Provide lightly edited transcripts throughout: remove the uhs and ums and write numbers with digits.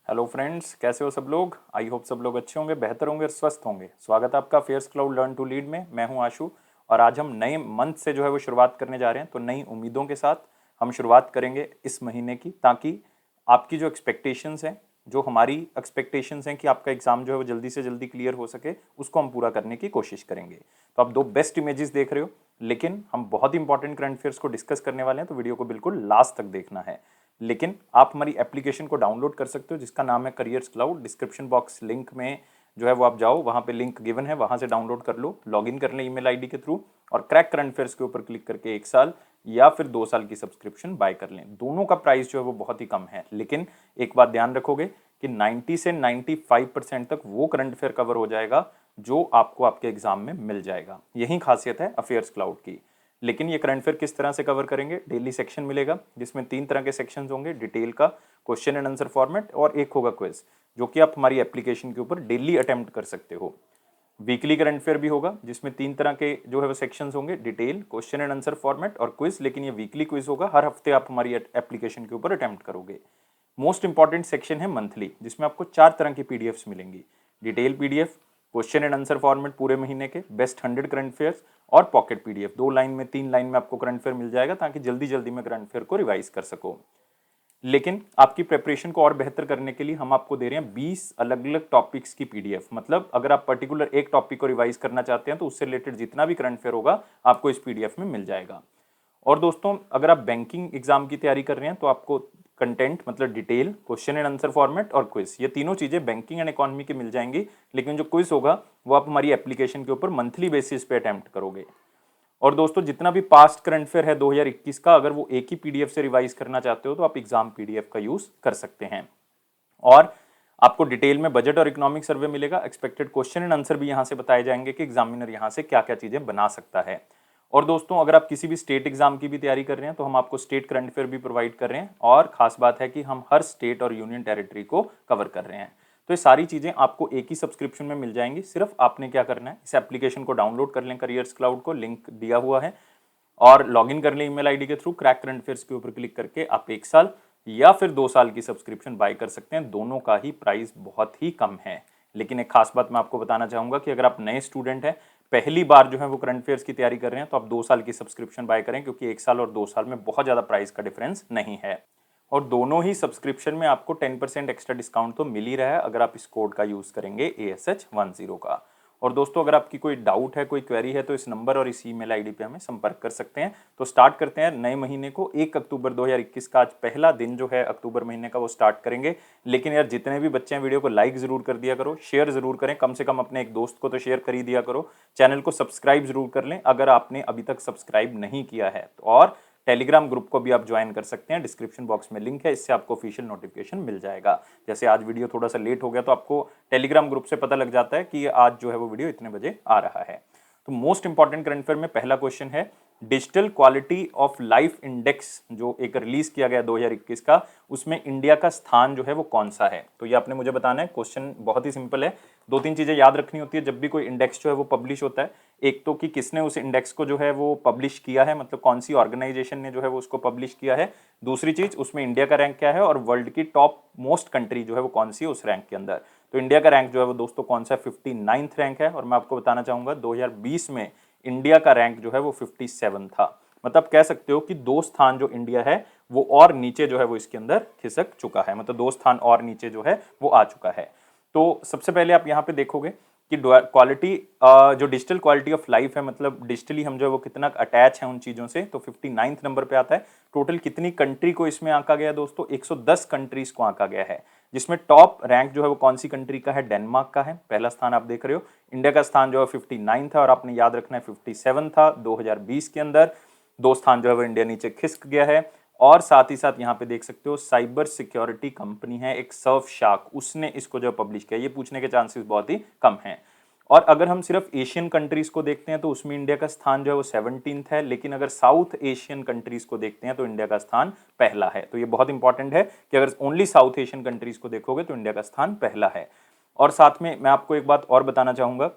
Hello friends, कैसे हो सब लोग। आई होप सब लोग अच्छे होंगे, बेहतर होंगे और स्वस्थ होंगे। स्वागत है आपका फेयर्स क्लाउड लर्न टू लीड में। मैं हूं आशु और आज हम नए मंथ से जो है वो शुरुआत करने जा रहे हैं। तो नई उम्मीदों के साथ हम शुरुआत करेंगे इस महीने की, ताकि आपकी जो एक्सपेक्टेशंस हैं, जो हमारी एक्सपेक्टेशंस हैं कि आपका एग्जाम जो है वो जल्दी से जल्दी क्लियर हो सके, उसको हम पूरा करने की कोशिश करेंगे। तो आप दो बेस्ट इमेजेस देख रहे हो, लेकिन हम बहुत इंपॉर्टेंट करंट अफेयर्स को डिस्कस करने वाले हैं, तो वीडियो को बिल्कुल लास्ट तक देखना है। लेकिन आप हमारी एप्लीकेशन को डाउनलोड कर सकते हो, जिसका नाम है careers cloud. Description box link में जो है वो आप जाओ, वहां पे लिंक गिवन है, वहां से डाउनलोड कर लो, लॉगिन कर लें ईमेल आईडी के थ्रू और क्रैक करंट अफेयर्स के ऊपर क्लिक करके 1 साल या फिर 2 साल की सब्सक्रिप्शन बाय कर लें। दोनों का प्राइस जो है वो बहुत ही कम है, लेकिन एक बात ध्यान रखोगे कि 90 से 95% तक वो करंट अफेयर कवर हो जाएगा जो आपको आपके एग्जाम में मिल जाएगा। यही खासियत है अफेयर्स क्लाउड की। लेकिन ये करंट अफेयर किस तरह से कवर करेंगे, डेली सेक्शन मिलेगा जिसमें 3 तरह के सेक्शंस होंगे, डिटेल का, क्वेश्चन एंड आंसर फॉर्मेट और एक होगा क्विज, जो कि आप हमारी एप्लीकेशन के ऊपर डेली अटेम्प्ट कर सकते हो। वीकली करंट अफेयर भी होगा जिसमें 3 तरह के जो है वो सेक्शंस होंगे, detail, question and answer format और क्विज। लेकिन ये वीकली क्विज होगा, हर हफ्ते आप हमारी एप्लीकेशन के ऊपर अटेम्प्ट करोगे। मोस्ट इंपॉर्टेंट सेक्शन है मंथली, जिसमें आपको 4 तरह की पीडीएफ्स मिलेंगी। Detail PDF, question and answer format पूरे महीने के, बेस्ट 100 करंट अफेयर्स और पॉकेट पीडीएफ। 2 लाइन में, 3 लाइन में आपको करंट अफेयर मिल जाएगा, ताकि जल्दी जल्दी में करंट अफेयर को रिवाइज कर सको। लेकिन आपकी प्रिपरेशन को और बेहतर करने के लिए हम आपको दे रहे हैं 20 अलग अलग टॉपिक्स की पीडीएफ। मतलब अगर आप पर्टिकुलर एक टॉपिक को रिवाइज करना चाहते हैं तो उससे रिलेटेड जितना भी करंट अफेयर होगा आपको इस पीडीएफ में मिल जाएगा। और दोस्तों, अगर आप बैंकिंग एग्जाम की तैयारी कर रहे हैं तो आपको कंटेंट मतलब detail, question and answer format और क्विज, ये तीनों चीजें बैंकिंग एंड इकोनॉमी की मिल जाएंगी। लेकिन जो क्विज होगा वो आप हमारी एप्लीकेशन के ऊपर मंथली बेसिस पे अटेम्प्ट करोगे। और दोस्तों, जितना भी पास्ट करंट अफेयर है 2021 का, अगर वो एक ही पीडीएफ से रिवाइज करना चाहते हो तो आप एग्जाम पीडीएफ का यूज कर सकते हैं। और आपको डिटेल में बजट और इकोनॉमिक सर्वे मिलेगा। एक्सपेक्टेड क्वेश्चन एंड आंसर भी यहां से बताए जाएंगे कि एग्जामिनर यहां से क्या क्या चीजें बना सकता है। और दोस्तों, अगर आप किसी भी स्टेट एग्जाम की भी तैयारी कर रहे हैं तो हम आपको स्टेट करंट अफेयर भी प्रोवाइड कर रहे हैं। और खास बात है कि हम हर स्टेट और यूनियन टेरिटरी को कवर कर रहे हैं। तो ये सारी चीजें आपको एक ही सब्सक्रिप्शन में मिल जाएंगी। सिर्फ आपने क्या करना है, इस एप्लीकेशन को डाउनलोड कर लें, करियर्स क्लाउड को, लिंक दिया हुआ है, और लॉगिन कर लें ईमेल आईडी के थ्रू। क्रैक करंट अफेयर्स के ऊपर क्लिक करके आप 1 साल या फिर 2 साल की सब्सक्रिप्शन बाय कर सकते हैं। दोनों का ही प्राइस बहुत ही कम है। लेकिन एक खास बात मैं आपको बताना चाहूंगा कि अगर आप नए स्टूडेंट हैं, पहली बार जो है वो करंट अफेयर्स की तैयारी कर रहे हैं, तो आप 2 साल की सब्सक्रिप्शन बाय करें, क्योंकि 1 साल और 2 साल में बहुत ज्यादा प्राइस का डिफरेंस नहीं है। और दोनों ही सब्सक्रिप्शन में आपको 10% एक्स्ट्रा डिस्काउंट तो मिल ही रहा है अगर आप इस कोड का यूज करेंगे, ASH10 का। और दोस्तों, अगर आपकी कोई डाउट है, कोई क्वेरी है, तो इस नंबर और इस ईमेल आईडी पे हमें संपर्क कर सकते हैं। तो स्टार्ट करते हैं नए महीने को। 1 अक्टूबर 2021 का आज पहला दिन जो है अक्टूबर महीने का, वो स्टार्ट करेंगे। लेकिन यार, जितने भी बच्चे हैं, वीडियो को लाइक जरूर कर दिया करो, शेयर जरूर करें, कम से कम अपने एक दोस्त को तो शेयर कर ही दिया करो। चैनल को सब्सक्राइब जरूर कर लें अगर आपने अभी तक सब्सक्राइब नहीं किया है। और टेलीग्राम ग्रुप को भी आप ज्वाइन कर सकते हैं, डिस्क्रिप्शन बॉक्स में लिंक है, इससे आपको ऑफिशियल नोटिफिकेशन मिल जाएगा। जैसे आज वीडियो थोड़ा सा लेट हो गया तो आपको टेलीग्राम ग्रुप से पता लग जाता है कि आज जो है वो वीडियो इतने बजे आ रहा है। तो मोस्ट इंपॉर्टेंट करंट अफेयर में पहला क्वेश्चन है, digital quality of life index जो एक रिलीज किया गया 2021 का, उसमें इंडिया का स्थान जो है वो कौन सा है। तो ये आपने मुझे बताना है। क्वेश्चन बहुत ही सिंपल है। 2-3 चीजें याद रखनी होती है जब भी कोई इंडेक्स जो है वो पब्लिश होता है। एक तो कि किसने उस इंडेक्स को जो है वो पब्लिश किया है, मतलब कौन सी ऑर्गेनाइजेशन ने जो है वो उसको पब्लिश किया है। दूसरी चीज, उसमें इंडिया का रैंक क्या है, और वर्ल्ड की टॉप मोस्ट कंट्री जो है वो कौन सी है उस रैंक के अंदर। तो इंडिया का रैंक जो है वो दोस्तों कौन सा है, 59th रैंक है। और मैं आपको बताना चाहूंगा 2020 में इंडिया का रैंक जो है वो 57 था। मतलब कह सकते हो कि 2 स्थान जो इंडिया है वो और नीचे जो है वो इसके अंदर खिसक चुका है, मतलब 2 स्थान और नीचे जो है वो आ चुका है। तो सबसे पहले आप यहाँ पे देखोगे कि क्वालिटी, जो डिजिटल क्वालिटी ऑफ लाइफ है, मतलब डिजिटली हम जो है वो कितना अटैच है उन चीजों से, तो 59th नंबर पे आता है। टोटल कितनी कंट्री को इसमें आंका गया दोस्तों, 110 कंट्रीज को आंका गया है। जिसमें टॉप रैंक जो है वो कौन सी कंट्री का है, डेनमार्क का है। पहला स्थान आप देख रहे हो। इंडिया का स्थान जो है 59 था और आपने याद रखना है 57 था 2020 के अंदर। 2 स्थान जो है वो इंडिया नीचे खिसक गया है। और साथ ही साथ यहाँ पे देख सकते हो, साइबर सिक्योरिटी कंपनी है एक, सर्फ शार्क, उसने इसको जो पब्लिश किया। ये पूछने के चांसेस बहुत ही कम हैं। और अगर हम सिर्फ एशियन कंट्रीज को देखते हैं तो उसमें इंडिया का स्थान जो है वो 17th है। लेकिन अगर साउथ एशियन कंट्रीज को देखते हैं तो इंडिया का स्थान पहला है। तो ये बहुत इंपॉर्टेंट है कि अगर ओनली साउथ एशियन कंट्रीज को देखोगे तो इंडिया का स्थान पहला है। और साथ में मैं आपको एक बात और बताना चाहूंगा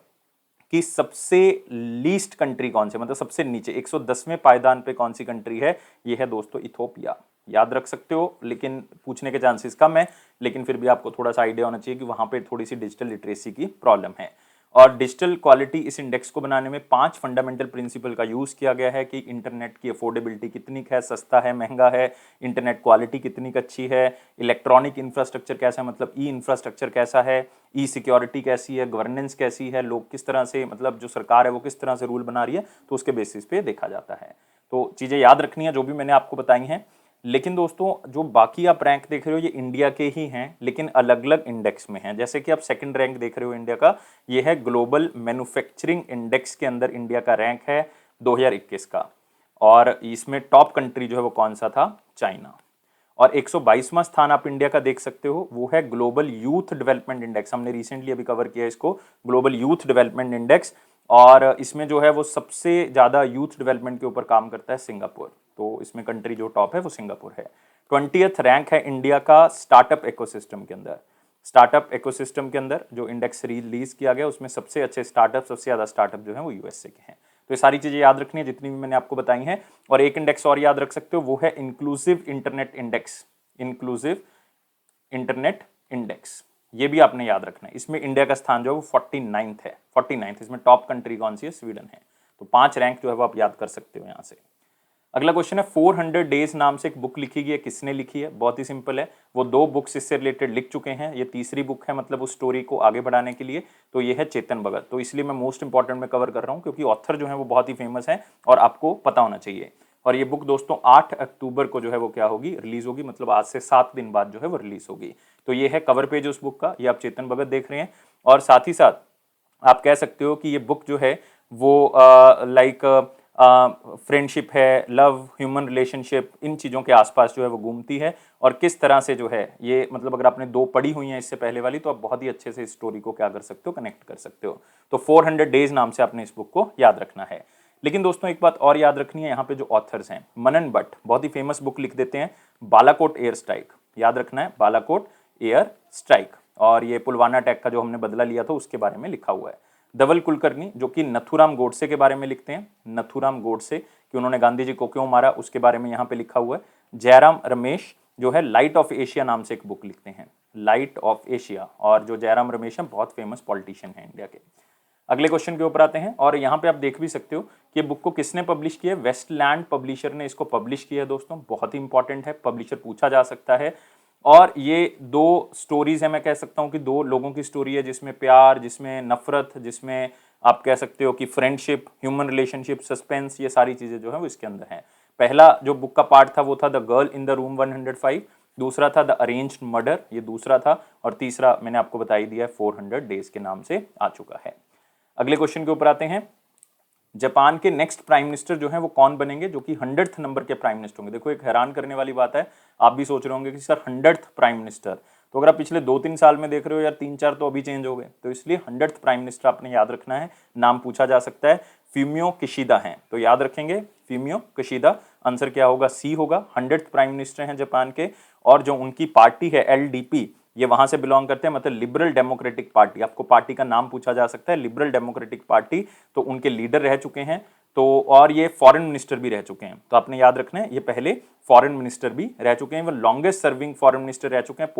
कि सबसे लीस्ट कंट्री कौन सी, मतलब सबसे नीचे 110वें पायदान पे कौन सी कंट्री है, ये है दोस्तों इथोपिया। याद रख सकते हो, लेकिन पूछने के चांसेस कम है लेकिन फिर भी आपको थोड़ा सा आइडिया होना चाहिए कि वहाँ पे थोड़ी सी डिजिटल लिटरेसी की प्रॉब्लम है। और डिजिटल क्वालिटी इस इंडेक्स को बनाने में 5 फंडामेंटल प्रिंसिपल का यूज़ किया गया है कि इंटरनेट की अफोर्डेबिलिटी कितनी है, सस्ता है, महंगा है, इंटरनेट क्वालिटी कितनी अच्छी है, इलेक्ट्रॉनिक इंफ्रास्ट्रक्चर कैसा है, मतलब ई इंफ्रास्ट्रक्चर कैसा है, ई सिक्योरिटी कैसी है, गवर्नेंस कैसी है, लोग किस तरह से, मतलब जो सरकार है वो किस तरह से रूल बना रही है, तो उसके बेसिस पे देखा जाता है। तो चीज़ें याद रखनी है जो भी मैंने आपको बताई हैं। लेकिन दोस्तों जो बाकी आप रैंक देख रहे हो ये इंडिया के ही हैं, लेकिन अलग अलग इंडेक्स में हैं। जैसे कि आप सेकंड रैंक देख रहे हो इंडिया का, ये है ग्लोबल मैन्युफैक्चरिंग इंडेक्स के अंदर इंडिया का रैंक है 2021 का, और इसमें टॉप कंट्री जो है वो कौन सा था, चाइना। और 122वां स्थान आप इंडिया का देख सकते हो, वो है ग्लोबल यूथ डेवलपमेंट इंडेक्स, हमने रिसेंटली अभी कवर किया इसको, ग्लोबल यूथ डेवलपमेंट इंडेक्स। और इसमें जो है वो सबसे ज़्यादा यूथ डेवलपमेंट के ऊपर काम करता है सिंगापुर, तो इसमें कंट्री जो टॉप है वो सिंगापुर है। 20th रैंक है इंडिया का स्टार्टअप इकोसिस्टम के अंदर। स्टार्टअप इकोसिस्टम के अंदर जो इंडेक्स रिलीज किया गया उसमें सबसे अच्छे स्टार्टअप, सबसे ज़्यादा स्टार्टअप जो है वो यूएसए के हैं। तो ये सारी चीज़ें याद रखनी है जितनी भी मैंने आपको बताई हैं। और एक इंडेक्स और याद रख सकते हो, वो है inclusive internet index. Inclusive internet index, ये भी आपने याद रखना है। इसमें इंडिया का स्थान जो है वो 49th है, 49th। इसमें टॉप कंट्री कौन सी है, स्वीडन है। तो 5 रैंक जो है वो आप याद कर सकते हो यहाँ से। अगला क्वेश्चन है 400 डेज नाम से एक बुक लिखी गई है, किसने लिखी है? बहुत ही सिंपल है, वो 2 बुक्स इससे रिलेटेड लिख चुके हैं, ये तीसरी बुक है, मतलब उस स्टोरी को आगे बढ़ाने के लिए। तो ये है चेतन भगत। तो इसलिए मैं मोस्ट इंपॉर्टेंट में कवर कर रहा हूँ क्योंकि ऑथर जो है वो बहुत ही फेमस है और आपको पता होना चाहिए। और ये बुक दोस्तों 8 अक्टूबर को जो है वो क्या होगी, रिलीज होगी, मतलब आज से 7 दिन बाद जो है वो रिलीज होगी। तो ये है कवर पेज उस बुक का, ये आप चेतन भगत देख रहे हैं। और साथ ही साथ आप कह सकते हो कि ये बुक जो है वो लाइक फ्रेंडशिप है, लव, ह्यूमन रिलेशनशिप, इन चीज़ों के आसपास जो है वो घूमती है। और किस तरह से जो है ये, मतलब अगर आपने 2 पढ़ी हुई हैं इससे पहले वाली, तो आप बहुत ही अच्छे से इस स्टोरी को क्या कर सकते हो, कनेक्ट कर सकते हो। तो 400 डेज नाम से आपने इस बुक को याद रखना है। लेकिन दोस्तों एक बात और याद रखनी है, यहाँ पे जो ऑथर्स हैं, मनन भट्ट बहुत ही फेमस बुक लिख देते हैं, बालाकोट एयर स्ट्राइक। याद रखना है, बालाकोट एयर स्ट्राइक। और ये पुलवामा अटैक का जो हमने बदला लिया था उसके बारे में लिखा हुआ है। धवल कुलकर्णी जो कि नथुराम गोडसे के बारे में लिखते हैं, नथुराम गोडसे कि उन्होंने गांधी जी को क्यों मारा उसके बारे में यहाँ पे लिखा हुआ है। जयराम रमेश जो है लाइट ऑफ एशिया नाम से एक बुक लिखते हैं, लाइट ऑफ एशिया। और जो जयराम रमेश हैं बहुत फेमस पॉलिटिशियन हैं इंडिया के। अगले क्वेश्चन के ऊपर आते हैं, और यहाँ पे आप देख भी सकते हो कि बुक को किसने पब्लिश किया है, वेस्टलैंड पब्लिशर ने इसको पब्लिश किया है दोस्तों। बहुत ही इंपॉर्टेंट है, पब्लिशर पूछा जा सकता है। और ये 2 स्टोरीज है, मैं कह सकता हूँ कि 2 लोगों की स्टोरी है, जिसमें प्यार, जिसमें नफरत, जिसमें आप कह सकते हो कि फ्रेंडशिप, ह्यूमन रिलेशनशिप, सस्पेंस, ये सारी चीज़ें जो है वो इसके अंदर हैं। पहला जो बुक का पार्ट था वो था the girl in the room 105, दूसरा था द अरेंज्ड मर्डर, ये दूसरा था, और तीसरा मैंने आपको बता ही दिया है 400 डेज के नाम से आ चुका है। अगले क्वेश्चन के ऊपर आते हैं, जापान के नेक्स्ट प्राइम मिनिस्टर जो है वो कौन बनेंगे, जो कि 100th नंबर के प्राइम मिनिस्टर होंगे। देखो एक हैरान करने वाली बात है, आप भी सोच रहे होंगे कि सर 100th प्राइम मिनिस्टर, तो अगर आप पिछले 2-3 साल में देख रहे हो यार, 3-4 तो अभी चेंज हो गए, तो इसलिए 100th प्राइम मिनिस्टर आपने याद रखना है, नाम पूछा जा सकता है। फ्यूमियो किशिदा हैं, तो याद रखेंगे फ्यूमियो किशिदा। आंसर क्या होगा, सी होगा। 100th प्राइम मिनिस्टर हैं जापान के। और जो उनकी पार्टी है एलडीपी, ये वहां से बिलोंग करते हैं, मतलब लिबरल डेमोक्रेटिक पार्टी। आपको पार्टी का नाम पूछा जा सकता है, लिबरल डेमोक्रेटिक पार्टी, तो उनके लीडर रह चुके हैं। तो और ये फॉरेन मिनिस्टर भी रह चुके हैं, तो आपने याद रखना है ये पहले फॉरेन मिनिस्टर भी रह चुके हैं। वो लॉन्गेस्ट सर्विंग फॉरेन मिनिस्टर रह चुके हैं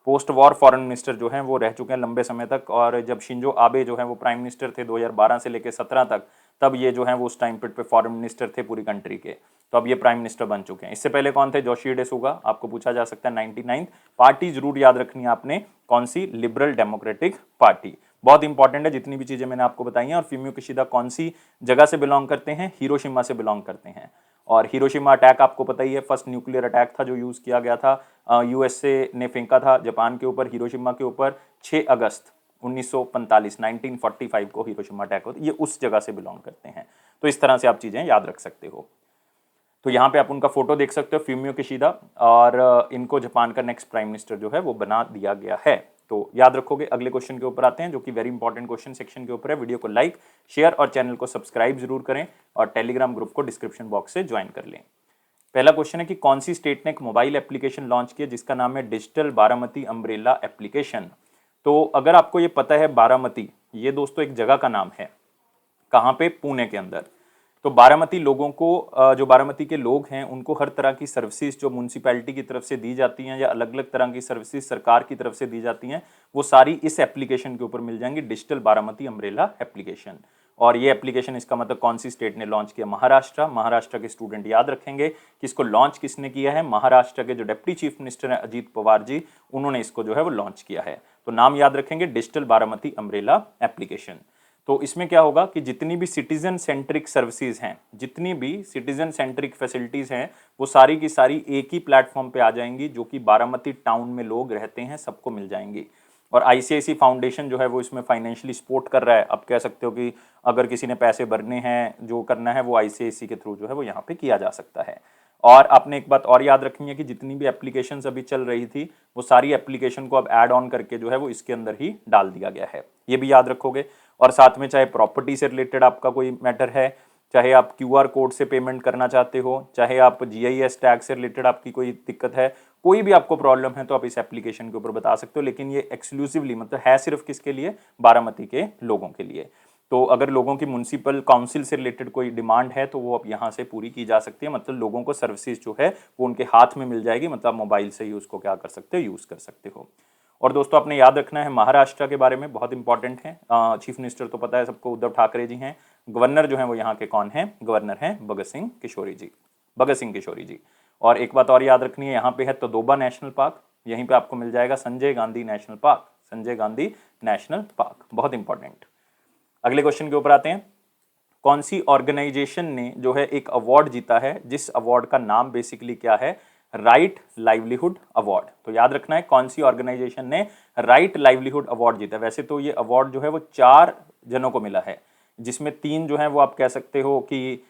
पोस्ट वॉर फॉरेन मिनिस्टर जो हैं वो रह चुके हैं लंबे समय तक। और जब शिंजो आबे जो हैं वो प्राइम मिनिस्टर थे 2012 से लेकर 17 तक, तब ये जो हैं वो उस टाइम पे फॉरेन मिनिस्टर थे पूरी कंट्री के। तो अब ये प्राइम मिनिस्टर बन चुके हैं। इससे पहले कौन थे, जोशीहिडे सुगा, आपको पूछा जा सकता है 99। पार्टी जरूर याद रखनी है आपने, कौन सी, लिबरल डेमोक्रेटिक पार्टी। बहुत इंपॉर्टेंट है जितनी भी चीजें मैंने आपको बताई हैं। और फ्यूमियो किशिदा कौन सी जगह से बिलोंग करते हैं, हिरोशिमा से बिलोंग करते हैं। और हिरोशिमा अटैक आपको पता ही है, फर्स्ट न्यूक्लियर अटैक था जो यूज किया गया था, यूएसए ने फेंका था जापान के ऊपर, हिरोशिमा के ऊपर 6 अगस्त 1945 को हिरोशिमा अटैक होता, ये उस जगह से बिलोंग करते हैं। तो इस तरह से आप चीजें याद रख सकते हो। तो यहाँ पे आप उनका फोटो देख सकते हो, फ्यूमियो किशिदा, और इनको जापान का नेक्स्ट प्राइम मिनिस्टर जो है वो बना दिया गया है। तो याद रखोगे। अगले क्वेश्चन के ऊपर आते हैं जो कि वेरी इंपॉर्टेंट क्वेश्चन सेक्शन के ऊपर है। वीडियो को लाइक, शेयर और चैनल को सब्सक्राइब जरूर करें, और टेलीग्राम ग्रुप को डिस्क्रिप्शन बॉक्स से ज्वाइन कर लें। पहला क्वेश्चन है कि कौन सी स्टेट ने एक मोबाइल एप्लीकेशन लॉन्च किया जिसका नाम है डिजिटल बारामती अम्ब्रेला एप्लीकेशन। तो अगर आपको ये पता है, बारामती ये दोस्तों एक जगह का नाम है, कहाँ पे, पुणे के अंदर। तो बारामती लोगों को जो बारामती के लोग हैं उनको हर तरह की सर्विसेज जो म्यूनसिपैलिटी की तरफ से दी जाती हैं या अलग अलग तरह की सर्विसेज सरकार की तरफ से दी जाती हैं, वो सारी इस एप्लीकेशन के ऊपर मिल जाएंगी, डिजिटल बारामती अम्ब्रेला एप्लीकेशन। और ये एप्लीकेशन, इसका मतलब कौन सी स्टेट ने लॉन्च किया? महाराष्ट्र। महाराष्ट्र के स्टूडेंट याद रखेंगे कि इसको लॉन्च किसने किया है? महाराष्ट्र के जो डिप्टी चीफ मिनिस्टर हैं अजीत पवार जी, उन्होंने इसको जो है वो लॉन्च किया है। तो नाम याद रखेंगे, डिजिटल बारामती अम्ब्रेला एप्लीकेशन। तो इसमें क्या होगा कि जितनी भी सिटीजन सेंट्रिक सर्विसेज हैं, जितनी भी सिटीजन सेंट्रिक फैसिलिटीज हैं, वो सारी की सारी एक ही प्लेटफॉर्म पे आ जाएंगी, जो कि बारामती टाउन में लोग रहते हैं सबको मिल जाएंगी। और आईसीआईसी फाउंडेशन जो है वो इसमें फाइनेंशियली सपोर्ट कर रहा है। अब कह सकते हो कि अगर किसी ने पैसे भरने हैं, जो करना है वो आईसीआईसी के थ्रू जो है वो यहाँ पे किया जा सकता है। और आपने एक बात और याद रखनी है कि जितनी भी एप्लीकेशंस अभी चल रही थी, वो सारी एप्लीकेशन को अब ऐड ऑन करके जो है वो इसके अंदर ही डाल दिया गया है, ये भी याद रखोगे। और साथ में चाहे प्रॉपर्टी से रिलेटेड आपका कोई मैटर है, चाहे आप क्यूआर कोड से पेमेंट करना चाहते हो, चाहे आप जीआईएस टैग से रिलेटेड आपकी कोई दिक्कत है, कोई भी आपको प्रॉब्लम है, तो आप इस एप्लीकेशन के ऊपर बता सकते हो। लेकिन ये एक्सक्लूसिवली मतलब है सिर्फ किसके लिए? बारामती के लोगों के लिए। तो अगर लोगों की म्यूनसिपल काउंसिल से रिलेटेड कोई डिमांड है तो वो अब यहाँ से पूरी की जा सकती है। मतलब लोगों को सर्विसेज जो है वो उनके हाथ में मिल जाएगी, मतलब मोबाइल से ही उसको क्या कर सकते हो? यूज़ कर सकते हो। और दोस्तों आपने याद रखना है महाराष्ट्र के बारे में, बहुत इंपॉर्टेंट है। चीफ मिनिस्टर तो पता है सबको, उद्धव ठाकरे जी हैं। गवर्नर जो है वो यहाँ के कौन है? गवर्नर हैं भगत सिंह किशोरी जी, भगत सिंह किशोरी जी। और एक बात और याद रखनी है, यहाँ पे है तदोबा नेशनल पार्क, यहीं पे आपको मिल जाएगा Sanjay Gandhi national park, Sanjay Gandhi national park, बहुत इंपॉर्टेंट। अगले क्वेश्चन के ऊपर आते हैं। कौन सी ऑर्गेनाइजेशन ने जो है एक अवार्ड जीता है, जिस अवार्ड का नाम बेसिकली क्या है? Right livelihood award. तो याद रखना है कौन सी ऑर्गेनाइजेशन ने राइट लाइवलीहुड अवार्ड जीता। वैसे तो ये अवार्ड जो है वो 4 जनों को मिला है, जिसमें 3 जो है वो आप कह सकते हो कि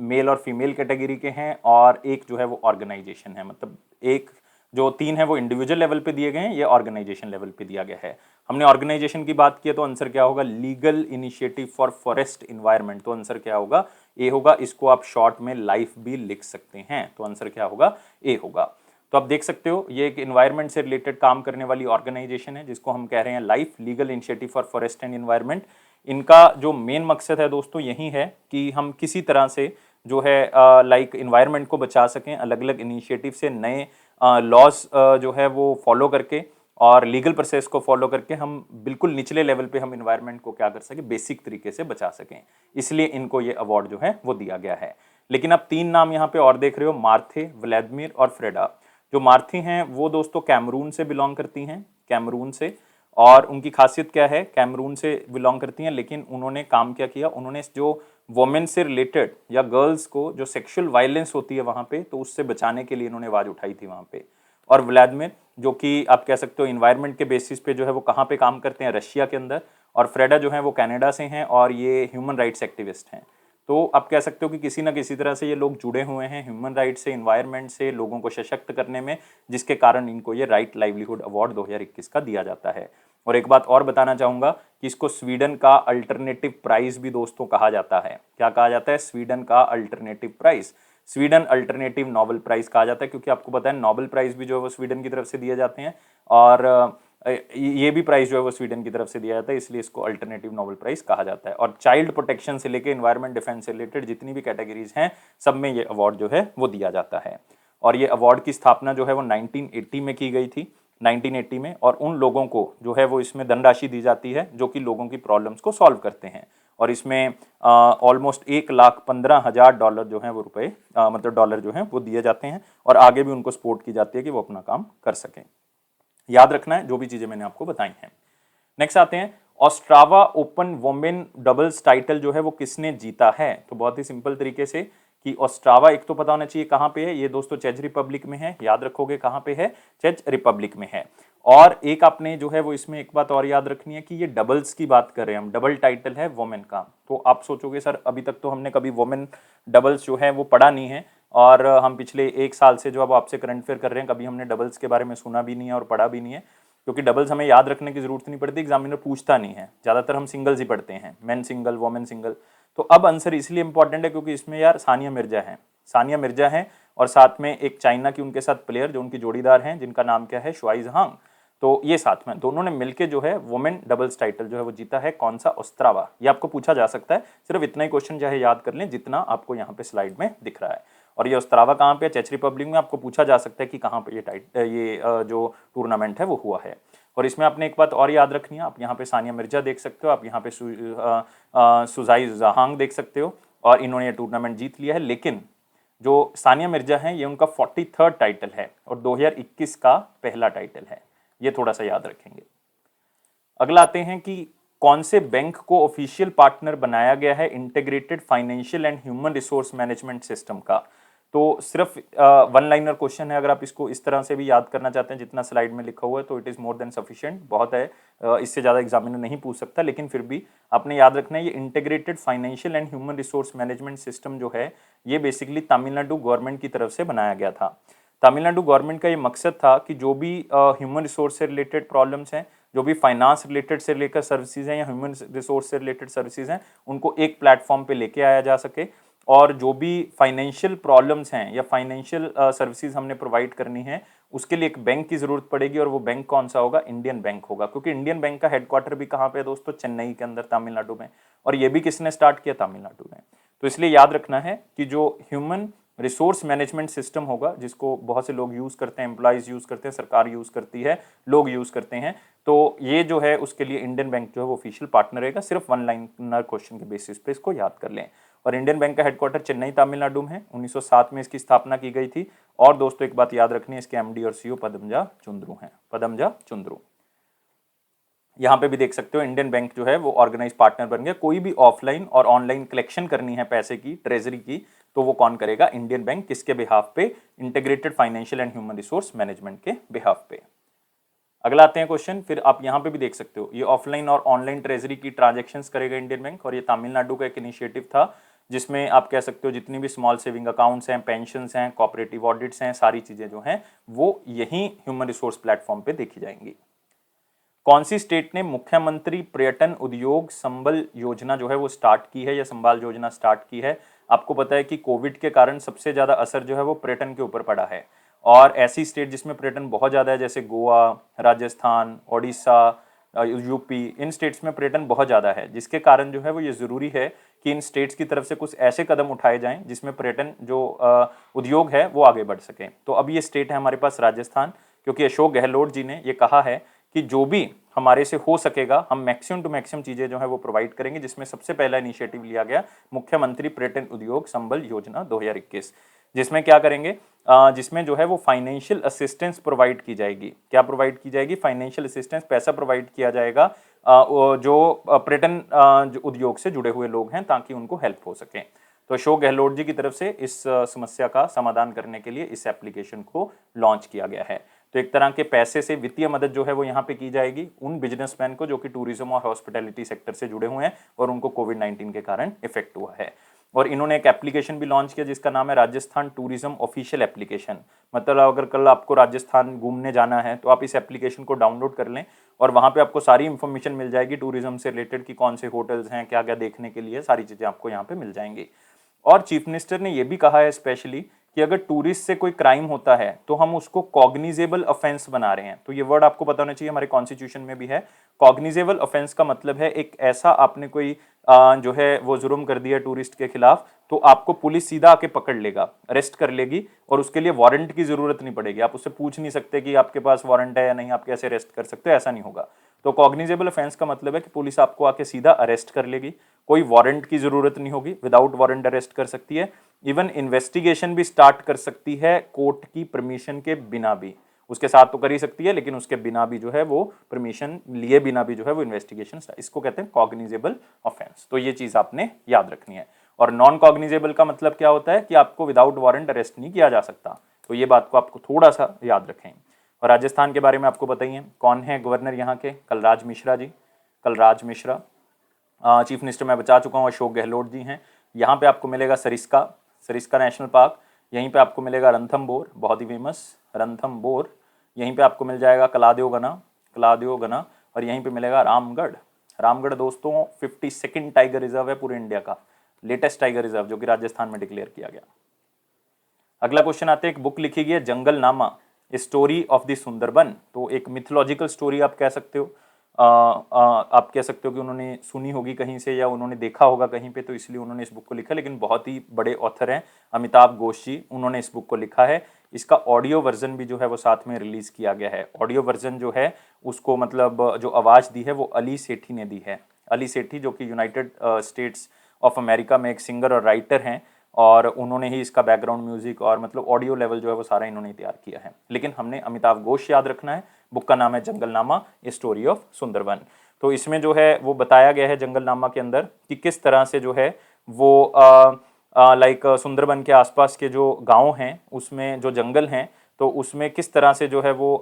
मेल और फीमेल कैटेगरी के हैं, और एक जो है वो ऑर्गेनाइजेशन है। मतलब एक जो 3 है वो इंडिविजुअल लेवल पे दिए गए हैं, ये ऑर्गेनाइजेशन लेवल पे दिया गया है। हमने ऑर्गेनाइजेशन की बात की है तो आंसर क्या होगा? Legal initiative for forest environment. तो आंसर क्या होगा? ए होगा। इसको आप शॉर्ट में लाइफ भी लिख सकते हैं, तो आंसर क्या होगा? ए होगा। तो आप देख सकते हो ये एक इन्वायरमेंट से रिलेटेड काम करने वाली ऑर्गेनाइजेशन है, जिसको हम कह रहे हैं life, legal initiative for forest and environment. इनका जो मेन मकसद है दोस्तों यही है कि हम किसी तरह से जो है लाइक इन्वायरमेंट को बचा सकें, अलग अलग इनिशिएटिव से, नए लॉज जो है वो फॉलो करके और लीगल प्रोसेस को फॉलो करके हम बिल्कुल निचले लेवल पे हम इन्वायरमेंट को क्या कर सकें? बेसिक तरीके से बचा सकें। इसलिए इनको ये अवार्ड जो है वो दिया गया है। लेकिन आप 3 नाम यहाँ पे और देख रहे हो, मार्थे, व्लादिमीर और फ्रेडा। जो मार्थी हैं वो दोस्तों कैमरून से बिलोंग करती हैं, कैमरून से। और उनकी खासियत क्या है? कैमरून से बिलोंग करती हैं, लेकिन उन्होंने काम क्या किया? उन्होंने जो वोमेन से रिलेटेड या गर्ल्स को जो सेक्सुअल वायलेंस होती है वहाँ पे, तो उससे बचाने के लिए इन्होंने आवाज़ उठाई थी वहाँ पे। और व्लादिमीर जो कि आप कह सकते हो इन्वायरमेंट के बेसिस पे जो है वो कहाँ पे काम करते हैं? रशिया के अंदर। और फ्रेडा जो है वो कनाडा से हैं और ये ह्यूमन राइट्स एक्टिविस्ट हैं। तो आप कह सकते हो कि किसी ना किसी तरह से ये लोग जुड़े हुए हैं ह्यूमन राइट से, इन्वायरमेंट से, लोगों को सशक्त करने में, जिसके कारण इनको ये राइट लाइवलीहुड अवार्ड 2021 का दिया जाता है। और एक बात और बताना चाहूँगा कि इसको स्वीडन का अल्टरनेटिव प्राइज भी दोस्तों कहा जाता है। क्या कहा जाता है? स्वीडन का alternative prize, Sweden alternative Nobel prize कहा जाता है, क्योंकि आपको पता है नोबेल प्राइज भी जो है वो स्वीडन की तरफ से दिए जाते हैं, और ये भी प्राइज जो है वो स्वीडन की तरफ से दिया जाता है, इसलिए इसको अल्टरनेटिव नोबेल प्राइज कहा जाता है। और चाइल्ड प्रोटेक्शन से लेकर इन्वायरमेंट डिफेंस से रिलेटेड जितनी भी कैटेगरीज हैं, सब में ये अवार्ड जो है वो दिया जाता है। और ये अवार्ड की स्थापना जो है वो 1980 में की गई थी, 1980 में। और उन लोगों को जो है वो इसमें धनराशि दी जाती है जो कि लोगों की प्रॉब्लम्स को सॉल्व करते हैं। और इसमें ऑलमोस्ट $1,15,000 जो है वो रुपए मतलब डॉलर जो है वो दिए जाते हैं, और आगे भी उनको सपोर्ट की जाती है कि वो अपना काम कर सकें। याद रखना है जो भी चीज़ें मैंने आपको बताई हैं। नेक्स्ट आते हैं, Ostrava open women doubles title जो है वो किसने जीता है? तो बहुत ही सिंपल तरीके से कि ऑस्ट्रावा, एक तो पता होना चाहिए कहाँ पे है, ये दोस्तों चेक रिपब्लिक में है। याद रखोगे कहाँ पे है? चेक रिपब्लिक में है। और एक आपने जो है वो इसमें एक बात और याद रखनी है कि ये डबल्स की बात कर रहे हैं हम, डबल टाइटल है वोमेन का। तो आप सोचोगे सर अभी तक तो हमने कभी वोमेन डबल्स जो है वो पढ़ा नहीं है, और हम पिछले 1 साल से जो अब आपसे करंट अफेयर कर रहे हैं, कभी हमने डबल्स के बारे में सुना भी नहीं है और पढ़ा भी नहीं है, क्योंकि डबल्स हमें याद रखने की जरूरत नहीं पड़ती, एग्जामिनर पूछता नहीं है, ज़्यादातर हम सिंगल्स ही पढ़ते हैं, मेन सिंगल, वोमेन सिंगल। तो अब आंसर इसलिए इंपॉर्टेंट है क्योंकि इसमें यार सानिया मिर्जा है, सानिया मिर्जा है, और साथ में एक चाइना की उनके साथ प्लेयर जो उनकी जोड़ीदार हैं, जिनका नाम क्या है? शुआई जहांग। तो ये साथ में दोनों ने मिलके जो है वुमेन डबल्स टाइटल जो है वो जीता है। कौन सा? ओस्त्रावा। ये आपको पूछा जा सकता है, सिर्फ इतना ही क्वेश्चन जो है याद कर लें जितना आपको यहाँ पे स्लाइड में दिख रहा है। और ये ओस्त्रावा कहाँ पे है? चेक रिपब्लिक में। आपको पूछा जा सकता है कि कहाँ पे ये जो टूर्नामेंट है वो हुआ है। और इसमें आपने एक बात और याद रखनी है, आप यहाँ पे सानिया मिर्जा देख सकते हो, आप यहाँ पे सुजाई जहांग देख सकते हो, और इन्होंने ये टूर्नामेंट जीत लिया है। लेकिन जो सानिया मिर्जा है ये उनका 43rd टाइटल है और 2021 का पहला टाइटल है, ये थोड़ा सा याद रखेंगे। अगला आते हैं कि कौन से बैंक को ऑफिशियल पार्टनर बनाया गया है integrated financial and human resource management system का। तो सिर्फ वन लाइनर क्वेश्चन है, अगर आप इसको इस तरह से भी याद करना चाहते हैं जितना स्लाइड में लिखा हुआ है तो it is more than sufficient, बहुत है। इससे ज़्यादा एग्जामिनर नहीं पूछ सकता, लेकिन फिर भी आपने याद रखना है ये integrated financial and human resource management system जो है ये बेसिकली तमिलनाडु गवर्नमेंट की तरफ से बनाया गया था। तमिलनाडु गवर्नमेंट का ये मकसद था कि जो भी ह्यूमन रिसोर्स से रिलेटेड प्रॉब्लम्स हैं, जो भी फाइनेंस रिलेटेड से लेकर सर्विसेज हैं या ह्यूमन रिसोर्स से रिलेटेड सर्विसेज हैं, उनको एक प्लेटफॉर्म पे लेके आया जा सके। और जो भी फाइनेंशियल प्रॉब्लम्स हैं या फाइनेंशियल सर्विसेज हमने प्रोवाइड करनी है उसके लिए एक बैंक की जरूरत पड़ेगी, और वो बैंक कौन सा होगा? इंडियन बैंक होगा, क्योंकि इंडियन बैंक का हेडक्वार्टर भी कहाँ पे है दोस्तों? चेन्नई के अंदर, तमिलनाडु में। और ये भी किसने स्टार्ट किया? तमिलनाडु में। तो इसलिए याद रखना है कि जो ह्यूमन रिसोर्स मैनेजमेंट सिस्टम होगा, जिसको बहुत से लोग यूज करते हैं, एम्प्लॉयज यूज करते हैं, सरकार यूज करती है, लोग यूज करते हैं, तो ये जो है उसके लिए इंडियन बैंक जो है वो ऑफिशियल पार्टनर रहेगा। सिर्फ वन लाइनर क्वेश्चन के बेसिस पे इसको याद कर लें। और इंडियन बैंक का हेडक्वार्टर चेन्नई तमिलनाडु में है, 1907 में इसकी स्थापना की गई थी। और दोस्तों एक बात याद रखनी है, इसके एमडी और सीईओ पदमजा चुंद्रू हैं, पदमजा चुंद्रू। यहाँ पे भी देख सकते हो इंडियन बैंक जो है वो ऑर्गेनाइज पार्टनर बन गया। कोई भी ऑफलाइन और ऑनलाइन कलेक्शन करनी है पैसे की, ट्रेजरी की, तो वो कौन करेगा? Indian bank. किसके बिहाफ पे? Integrated financial and human resource management के बिहाफ पे। अगला आते हैं क्वेश्चन, फिर आप यहाँ पे भी देख सकते हो ये ऑफलाइन और ऑनलाइन ट्रेजरी की ट्रांजेक्शंस करेगा इंडियन बैंक। और ये तमिलनाडु का एक इनिशिएटिव था जिसमें आप कह सकते हो जितनी भी स्मॉल सेविंग अकाउंट्स हैं, पेंशंस हैं, कोऑपरेटिव ऑडिट्स हैं, सारी चीजें जो हैं वो यही ह्यूमन रिसोर्स प्लेटफॉर्म पे देखी जाएंगी। कौन सी स्टेट ने मुख्यमंत्री पर्यटन उद्योग संबल योजना जो है वो स्टार्ट की है या संभाल योजना स्टार्ट की है? आपको पता है कि कोविड के कारण सबसे ज्यादा असर जो है वो पर्यटन के ऊपर पड़ा है, और ऐसी स्टेट जिसमें पर्यटन बहुत ज्यादा है जैसे गोवा, राजस्थान, ओडिशा, यूपी, इन स्टेट्स में पर्यटन बहुत ज्यादा है, जिसके कारण जो है वो ये जरूरी है कि इन स्टेट्स की तरफ से कुछ ऐसे कदम उठाए जाएं जिसमें पर्यटन जो उद्योग है वो आगे बढ़ सके। तो अब ये स्टेट है हमारे पास राजस्थान, क्योंकि अशोक गहलोत जी ने ये कहा है कि जो भी हमारे से हो सकेगा हम मैक्सिमम टू मैक्सिमम चीजें जो है वो प्रोवाइड करेंगे, जिसमें सबसे पहला इनिशिएटिव लिया गया मुख्यमंत्री पर्यटन उद्योग संबल योजना 2021, जिसमें क्या करेंगे? जिसमें जो है वो फाइनेंशियल असिस्टेंस प्रोवाइड की जाएगी। क्या प्रोवाइड की जाएगी? फाइनेंशियल असिस्टेंस, पैसा प्रोवाइड किया जाएगा जो पर्यटन उद्योग से जुड़े हुए लोग हैं, ताकि उनको हेल्प हो सके। तो अशोक गहलोत जी की तरफ से इस समस्या का समाधान करने के लिए इस एप्लीकेशन को लॉन्च किया गया है। तो एक तरह के पैसे से वित्तीय मदद जो है वो यहाँ पे की जाएगी उन बिजनेसमैन को जो कि टूरिज्म और हॉस्पिटैलिटी सेक्टर से जुड़े हुए हैं और उनको कोविड-19 के कारण इफेक्ट हुआ है। और इन्होंने एक एप्लीकेशन भी लॉन्च किया जिसका नाम है राजस्थान टूरिज्म ऑफिशियल एप्लीकेशन। मतलब अगर कल आपको राजस्थान घूमने जाना है तो आप इस एप्लीकेशन को डाउनलोड कर लें, और वहाँ पे आपको सारी इंफॉर्मेशन मिल जाएगी टूरिज्म से रिलेटेड कि कौन से होटल्स हैं, क्या क्या देखने के लिए, सारी चीज़ें आपको यहाँ पे मिल जाएंगी। और चीफ मिनिस्टर ने यह भी कहा है स्पेशली कि अगर टूरिस्ट से कोई क्राइम होता है तो हम उसको कॉग्निजेबल ऑफेंस बना रहे हैं। तो ये वर्ड आपको पता होना चाहिए, हमारे कॉन्स्टिट्यूशन में भी है। कॉग्निजेबल ऑफेंस का मतलब है एक ऐसा आपने कोई जो है वो जुर्म कर दिया टूरिस्ट के खिलाफ, तो आपको पुलिस सीधा आके पकड़ लेगा, अरेस्ट कर लेगी, और उसके लिए वारंट की जरूरत नहीं पड़ेगी। आप उससे पूछ नहीं सकते कि आपके पास वारंट है या नहीं, आप कैसे अरेस्ट कर सकते हो, ऐसा नहीं होगा। तो कॉग्निजेबल ऑफेंस का मतलब है कि पुलिस आपको आके सीधा अरेस्ट कर लेगी, कोई वारंट की जरूरत नहीं होगी, विदाउट वारंट अरेस्ट कर सकती है। इवन इन्वेस्टिगेशन भी स्टार्ट कर सकती है कोर्ट की परमिशन के बिना भी। उसके साथ तो कर ही सकती है, लेकिन उसके बिना भी जो है वो परमिशन लिए बिना भी जो है वो इन्वेस्टिगेशन, इसको कहते हैं कॉग्निजेबल ऑफेंस। तो ये चीज आपने याद रखनी है। और नॉन कॉग्निजेबल का मतलब क्या होता है कि आपको विदाउट वारंट अरेस्ट नहीं किया जा सकता। तो ये बात को आपको थोड़ा सा याद रखें। और राजस्थान के बारे में आपको बताइए कौन है गवर्नर यहाँ के? कलराज मिश्रा जी, कलराज मिश्रा। चीफ मिनिस्टर मैं बचा चुका हूँ, अशोक गहलोत जी हैं। यहाँ पे आपको मिलेगा सरिस्का, सरिस्का नेशनल पार्क। यहीं पे आपको मिलेगा रणथंबोर, बहुत ही फेमस रणथंबोर। यहीं पे आपको मिल जाएगा कलादेवगना, कलादेवगना। और यहीं पे मिलेगा रामगढ़। रामगढ़ दोस्तों 52nd टाइगर रिजर्व है पूरे इंडिया का, लेटेस्ट टाइगर रिजर्व जो कि राजस्थान में डिक्लेयर किया गया। अगला क्वेश्चन आते हैं, एक बुक लिखी गई है जंगल नामा, स्टोरी ऑफ द सुंदरबन। तो एक मिथोलॉजिकल स्टोरी आप कह सकते हो। आप कह सकते हो कि उन्होंने सुनी होगी कहीं से या उन्होंने देखा होगा कहीं पे, तो इसलिए उन्होंने इस बुक को लिखा। लेकिन बहुत ही बड़े ऑथर हैं अमिताभ घोष जी, उन्होंने इस बुक को लिखा है। इसका ऑडियो वर्जन भी जो है वो साथ में रिलीज किया गया है। ऑडियो वर्जन जो है उसको मतलब जो आवाज़ दी है वो अली सेठी ने दी है। अली सेठी जो कि यूनाइटेड स्टेट्स ऑफ अमेरिका में एक सिंगर और राइटर हैं, और उन्होंने ही इसका बैकग्राउंड म्यूजिक और मतलब ऑडियो लेवल जो है वो सारा इन्होंने तैयार किया है। लेकिन हमने अमिताभ घोष याद रखना है। बुक का नाम है जंगलनामा, ए स्टोरी ऑफ सुंदरबन। तो इसमें जो है वो बताया गया है जंगलनामा के अंदर कि किस तरह से जो है वो लाइक सुंदरबन के आसपास के जो गांव हैं उसमें जो जंगल हैं, तो उसमें किस तरह से जो है वो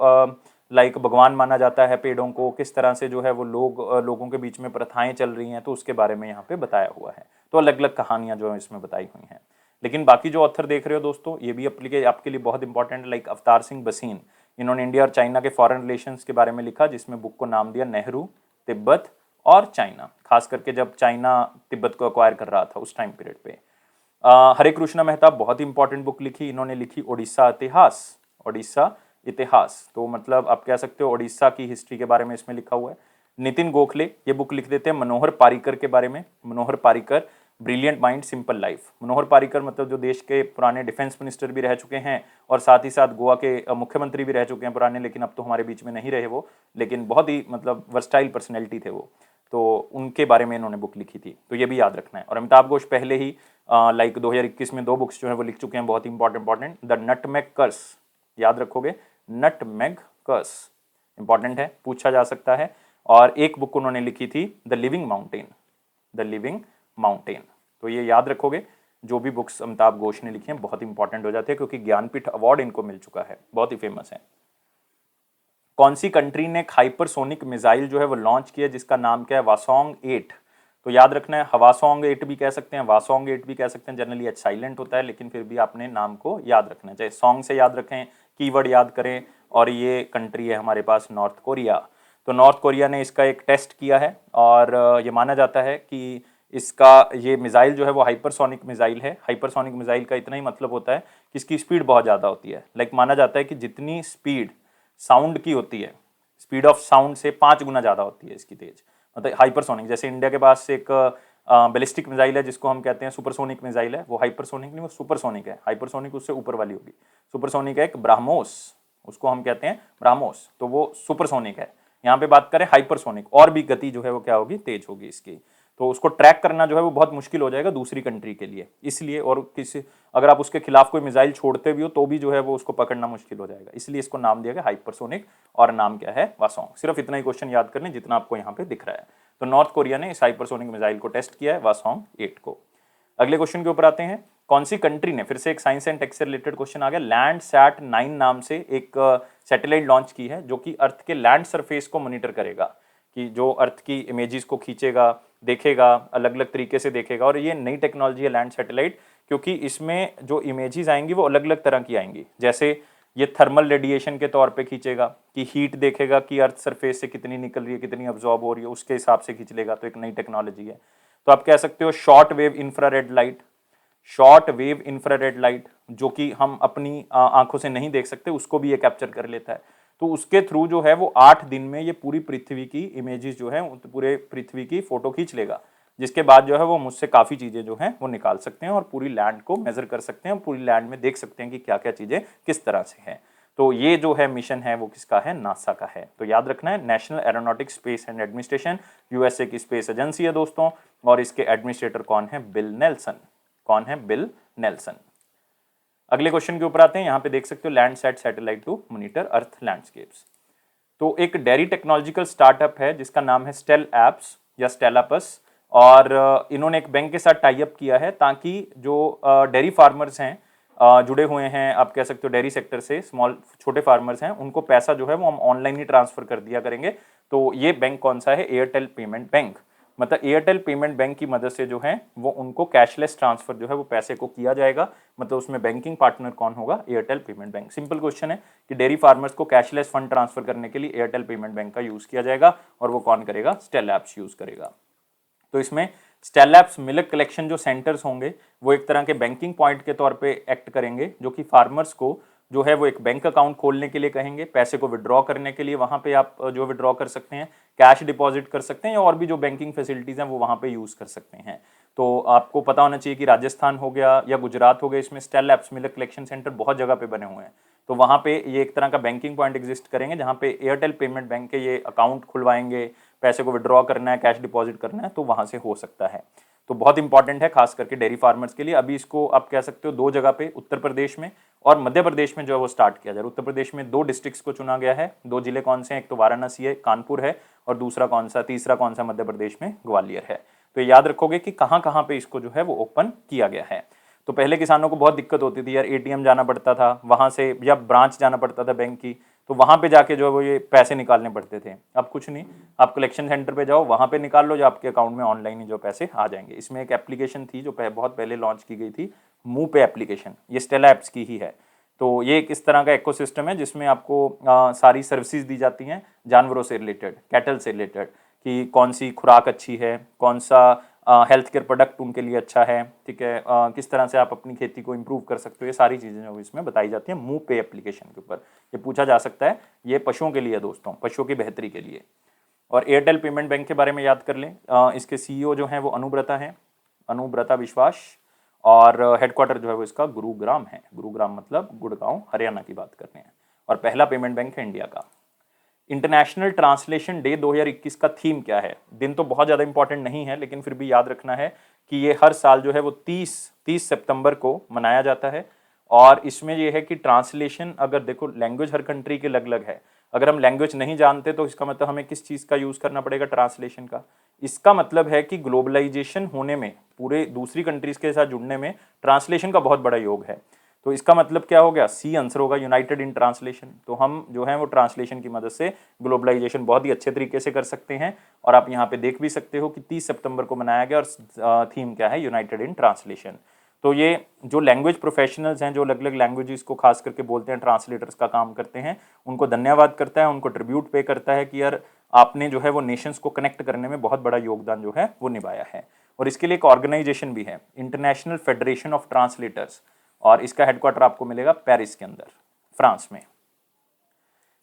लाइक भगवान माना जाता है पेड़ों को, किस तरह से जो है वो लोगों के बीच में प्रथाएं चल रही हैं, तो उसके बारे में यहाँ पे बताया हुआ है। तो अलग अलग कहानियां जो है इसमें बताई हुई हैं। लेकिन बाकी जो ऑथर देख रहे हो दोस्तों, ये भी आपके लिए बहुत इंपॉर्टेंट, लाइक अवतार सिंह बसीन। इन्होंने इंडिया और चाइना के फॉरेन रिलेशंस के बारे में लिखा, जिसमें बुक को नाम दिया नेहरू, तिब्बत और चाइना, खास करके जब चाइना तिब्बत को अक्वायर कर रहा था उस टाइम पीरियड पे। हरे कृष्णा मेहता बहुत इंपॉर्टेंट बुक लिखी, इन्होंने लिखी ओडिशा इतिहास। ओडिशा इतिहास तो मतलब आप कह सकते हो ओडिशा की हिस्ट्री के बारे में इसमें लिखा हुआ है। नितिन गोखले ये बुक लिख देते हैं मनोहर पारिकर के बारे में। Manohar Parrikar, brilliant mind simple life. Manohar Parrikar मतलब जो देश के पुराने डिफेंस मिनिस्टर भी रह चुके हैं और साथ ही साथ गोवा के मुख्यमंत्री भी रह चुके हैं पुराने, लेकिन अब तो हमारे बीच में नहीं रहे वो, लेकिन बहुत ही मतलब वर्सटाइल पर्सनैलिटी थे वो, तो उनके बारे में इन्होंने बुक लिखी थी, तो ये भी याद रखना है। और अमिताभ घोष पहले ही लाइक 2021 में 2 बुक्स जो है वो लिख चुके हैं, बहुत ही इंपॉर्टेंट। द नटमेग कर्स, याद रखोगे, नटमेग कर्स इंपॉर्टेंट है, पूछा जा सकता है। और एक बुक उन्होंने लिखी थी the living mountain, the living mountain. तो ये याद रखोगे, जो भी बुक्स अमिताभ घोष ने लिखी हैं बहुत इंपॉर्टेंट हो जाते हैं, क्योंकि ज्ञानपीठ अवार्ड इनको मिल चुका है, बहुत ही फेमस है। कौन सी कंट्री ने हाइपरसोनिक मिसाइल जो है वो लॉन्च किया, जिसका नाम क्या है, वासोंग 8। तो याद रखना है, हवासोंग 8 भी कह सकते हैं, वासोंग 8 भी कह सकते हैं। जनरली एच साइलेंट होता है, लेकिन फिर भी आपने नाम को याद रखना है, चाहे सॉन्ग से याद रखें, कीवर्ड याद करें। और ये कंट्री है हमारे पास नॉर्थ कोरिया। तो नॉर्थ कोरिया ने इसका एक टेस्ट किया है, और ये माना जाता है कि इसका ये मिसाइल जो है वो हाइपरसोनिक मिसाइल है। हाइपरसोनिक मिसाइल का इतना ही मतलब होता है कि इसकी स्पीड बहुत ज़्यादा होती है। लाइक माना जाता है कि जितनी स्पीड साउंड की होती है, स्पीड ऑफ साउंड से 5 गुना ज़्यादा होती है इसकी तेज, मतलब हाइपरसोनिक। जैसे इंडिया के पास एक बैलिस्टिक मिसाइल है जिसको हम कहते हैं सुपरसोनिक मिसाइल है, वो हाइपरसोनिक नहीं, वो सुपरसोनिक है। हाइपरसोनिक उससे ऊपर वाली होगी। सुपरसोनिक है एक ब्राह्मोस, उसको हम कहते हैं ब्राह्मोस, तो वो सुपरसोनिक है। यहाँ पे बात करें हाइपरसोनिक, और भी गति जो है वो क्या होगी, तेज होगी इसकी। तो उसको ट्रैक करना जो है वो बहुत मुश्किल हो जाएगा दूसरी कंट्री के लिए, इसलिए। और किसी अगर आप उसके खिलाफ कोई मिसाइल छोड़ते भी हो तो भी जो है वो उसको पकड़ना मुश्किल हो जाएगा, इसलिए इसको नाम दिया गया हाइपरसोनिक, और नाम क्या है, वासोंग। सिर्फ इतना ही क्वेश्चन याद कर लें जितना आपको यहाँ पे दिख रहा है। तो नॉर्थ कोरिया ने इस हाइपरसोनिक मिसाइल को टेस्ट किया है, वासोंग 8 को। अगले क्वेश्चन के ऊपर आते हैं। कौन सी कंट्री ने, फिर से एक साइंस एंड टेक से रिलेटेड क्वेश्चन आ गया, लैंडसैट 9 नाम से एक सैटेलाइट लॉन्च की है, जो कि अर्थ के लैंड सरफेस को मॉनिटर करेगा, कि जो अर्थ की इमेजेस को खींचेगा, देखेगा, अलग अलग तरीके से देखेगा। और ये नई टेक्नोलॉजी है लैंड सैटेलाइट, क्योंकि इसमें जो इमेजेस आएंगी वो अलग अलग तरह की आएंगी। जैसे ये थर्मल रेडिएशन के तौर पे खींचेगा, कि हीट देखेगा कि अर्थ सरफेस से कितनी निकल रही है, कितनी अब्जॉर्ब हो रही है, उसके हिसाब से खींच लेगा। तो एक नई टेक्नोलॉजी है। तो आप कह सकते हो short wave infrared light, short wave infrared light, जो कि हम अपनी आंखों से नहीं देख सकते, उसको भी ये कैप्चर कर लेता है। तो उसके थ्रू जो है वो 8 दिन में ये पूरी पृथ्वी की इमेजेस जो है, पूरे पृथ्वी की फोटो खींच लेगा, जिसके बाद जो है वो मुझसे काफ़ी चीज़ें जो हैं वो निकाल सकते हैं, और पूरी लैंड को मेजर कर सकते हैं, पूरी लैंड में देख सकते हैं कि क्या क्या चीज़ें किस तरह से हैं। तो ये जो है मिशन है वो किसका है, नासा का है। तो याद रखना है, national aeronautics space and administration, USA की स्पेस एजेंसी है दोस्तों, और इसके एडमिनिस्ट्रेटर कौन है, बिल नेल्सन। कौन है, बिल नेल्सन। अगले क्वेश्चन के ऊपर आते हैं। यहाँ पे देख सकते हो Landsat satellite to monitor earth landscapes. तो एक डेयरी टेक्नोलॉजिकल स्टार्टअप है जिसका नाम है स्टेल एप्स या स्टेलापस, और इन्होंने एक बैंक के साथ टाई अप किया है, ताकि जो डेयरी फार्मर्स हैं, जुड़े हुए हैं, आप कह सकते हो डेयरी सेक्टर से, स्मॉल छोटे फार्मर्स हैं, उनको पैसा जो है वो हम ऑनलाइन ही ट्रांसफर कर दिया करेंगे। तो ये बैंक कौन सा है, एयरटेल पेमेंट बैंक। मतलब एयरटेल पेमेंट बैंक की मदद से जो है वो उनको कैशलेस ट्रांसफर जो है वो पैसे को किया जाएगा। मतलब उसमें बैंकिंग पार्टनर कौन होगा, Airtel payment bank. Simple question है कि डेयरी फार्मर्स को कैशलेस फंड ट्रांसफर करने के लिए एयरटेल पेमेंट बैंक का यूज किया जाएगा, और वो कौन करेगा, स्टेल एप्स यूज करेगा। तो इसमें स्टेल एप्स मिल्क कलेक्शन जो सेंटर्स होंगे वो एक तरह के बैंकिंग पॉइंट के तौर पे एक्ट करेंगे, जो कि फार्मर्स को जो है वो एक बैंक अकाउंट खोलने के लिए कहेंगे, पैसे को विड्रॉ करने के लिए वहां पे आप जो विड्रॉ कर सकते हैं, कैश डिपॉजिट कर सकते हैं या और भी जो बैंकिंग फैसिलिटीज हैं वो वहां पे यूज कर सकते हैं। तो आपको पता होना चाहिए कि राजस्थान हो गया या गुजरात हो गया, इसमें स्टेल एप्स मिलर कलेक्शन सेंटर बहुत जगह पे बने हुए हैं। तो वहां पे ये एक तरह का बैंकिंग पॉइंट एग्जिस्ट करेंगे जहां पे एयरटेल पेमेंट बैंक के ये अकाउंट खुलवाएंगे, पैसे को विड्रॉ करना है, कैश डिपॉजिट करना है तो वहां से हो सकता है। तो बहुत इंपॉर्टेंट है खास करके डेयरी फार्मर्स के लिए। अभी इसको आप कह सकते हो दो जगह पे, उत्तर प्रदेश में और मध्य प्रदेश में जो है वो स्टार्ट किया जाए। उत्तर प्रदेश में दो डिस्ट्रिक्ट्स को चुना गया है, दो जिले कौन से हैं, एक तो वाराणसी है, कानपुर है, और दूसरा कौन सा, तीसरा कौन सा मध्य प्रदेश में ग्वालियर है। तो याद रखोगे कि कहाँ कहाँ पे इसको जो है वो ओपन किया गया है। तो पहले किसानों को बहुत दिक्कत होती थी यार, एटीएम जाना पड़ता था वहां से या ब्रांच जाना पड़ता था बैंक की, तो वहां पे जाके जो है वो ये पैसे निकालने पड़ते थे। अब कुछ नहीं, आप कलेक्शन सेंटर पे जाओ, वहां पे निकाल लो, जो आपके अकाउंट में ऑनलाइन ही जो पैसे आ जाएंगे। इसमें एक एप्लीकेशन थी जो बहुत पहले लॉन्च की गई थी, मूव पे एप्लीकेशन, ये स्टेला एप्स की ही है। तो ये एक इस तरह का इकोसिस्टम है जिसमें आपको सारी सर्विसेज दी जाती हैं जानवरों से रिलेटेड, कैटल से रिलेटेड, कि कौन सी खुराक अच्छी है, कौन सा हेल्थ केयर प्रोडक्ट उनके लिए अच्छा है, ठीक है, किस तरह से आप अपनी खेती को इम्प्रूव कर सकते हो, ये सारी चीज़ें जो इसमें बताई जाती हैं मूव पे एप्लीकेशन के ऊपर। ये पूछा जा सकता है, ये पशुओं के लिए दोस्तों, पशुओं की बेहतरी के लिए। और एयरटेल पेमेंट बैंक के बारे में याद कर लें, इसके सीईओ जो हैं वो अनुब्रता हैं, अनुब्रता विश्वास, और हेडक्वार्टर जो है वो इसका गुरुग्राम है। गुरुग्राम मतलब गुड़गांव, हरियाणा की बात कर रहे हैं। और पहला पेमेंट बैंक है इंडिया का। इंटरनेशनल ट्रांसलेशन डे 2021 का थीम क्या है? दिन तो बहुत ज़्यादा इंपॉर्टेंट नहीं है, लेकिन फिर भी याद रखना है कि ये हर साल जो है वो 30 सितंबर को मनाया जाता है। और इसमें ये है कि ट्रांसलेशन, अगर देखो लैंग्वेज हर कंट्री के अलग अलग है, अगर हम लैंग्वेज नहीं जानते तो इसका मतलब हमें किस चीज़ का यूज़ करना पड़ेगा, ट्रांसलेशन का। इसका मतलब है कि ग्लोबलाइजेशन होने में, पूरे दूसरी कंट्रीज़ के साथ जुड़ने में ट्रांसलेशन का बहुत बड़ा योग है। तो इसका मतलब क्या हो गया, सी आंसर होगा, यूनाइटेड इन ट्रांसलेशन। तो हम जो है वो ट्रांसलेशन की मदद से ग्लोबलाइजेशन बहुत ही अच्छे तरीके से कर सकते हैं। और आप यहाँ पे देख भी सकते हो कि 30 सितंबर को मनाया गया और थीम क्या है, यूनाइटेड इन ट्रांसलेशन। तो ये जो लैंग्वेज प्रोफेशनल्स हैं, जो अलग अलग लैंग्वेजेस को खास करके बोलते हैं, ट्रांसलेटर्स का काम करते हैं, उनको धन्यवाद करता है, उनको ट्रिब्यूट पे करता है कि यार आपने जो है वो नेशंस को कनेक्ट करने में बहुत बड़ा योगदान जो है वो निभाया है। और इसके लिए एक ऑर्गेनाइजेशन भी है, इंटरनेशनल फेडरेशन ऑफ ट्रांसलेटर्स, और इसका हेडक्वार्टर आपको मिलेगा पेरिस के अंदर, फ्रांस में।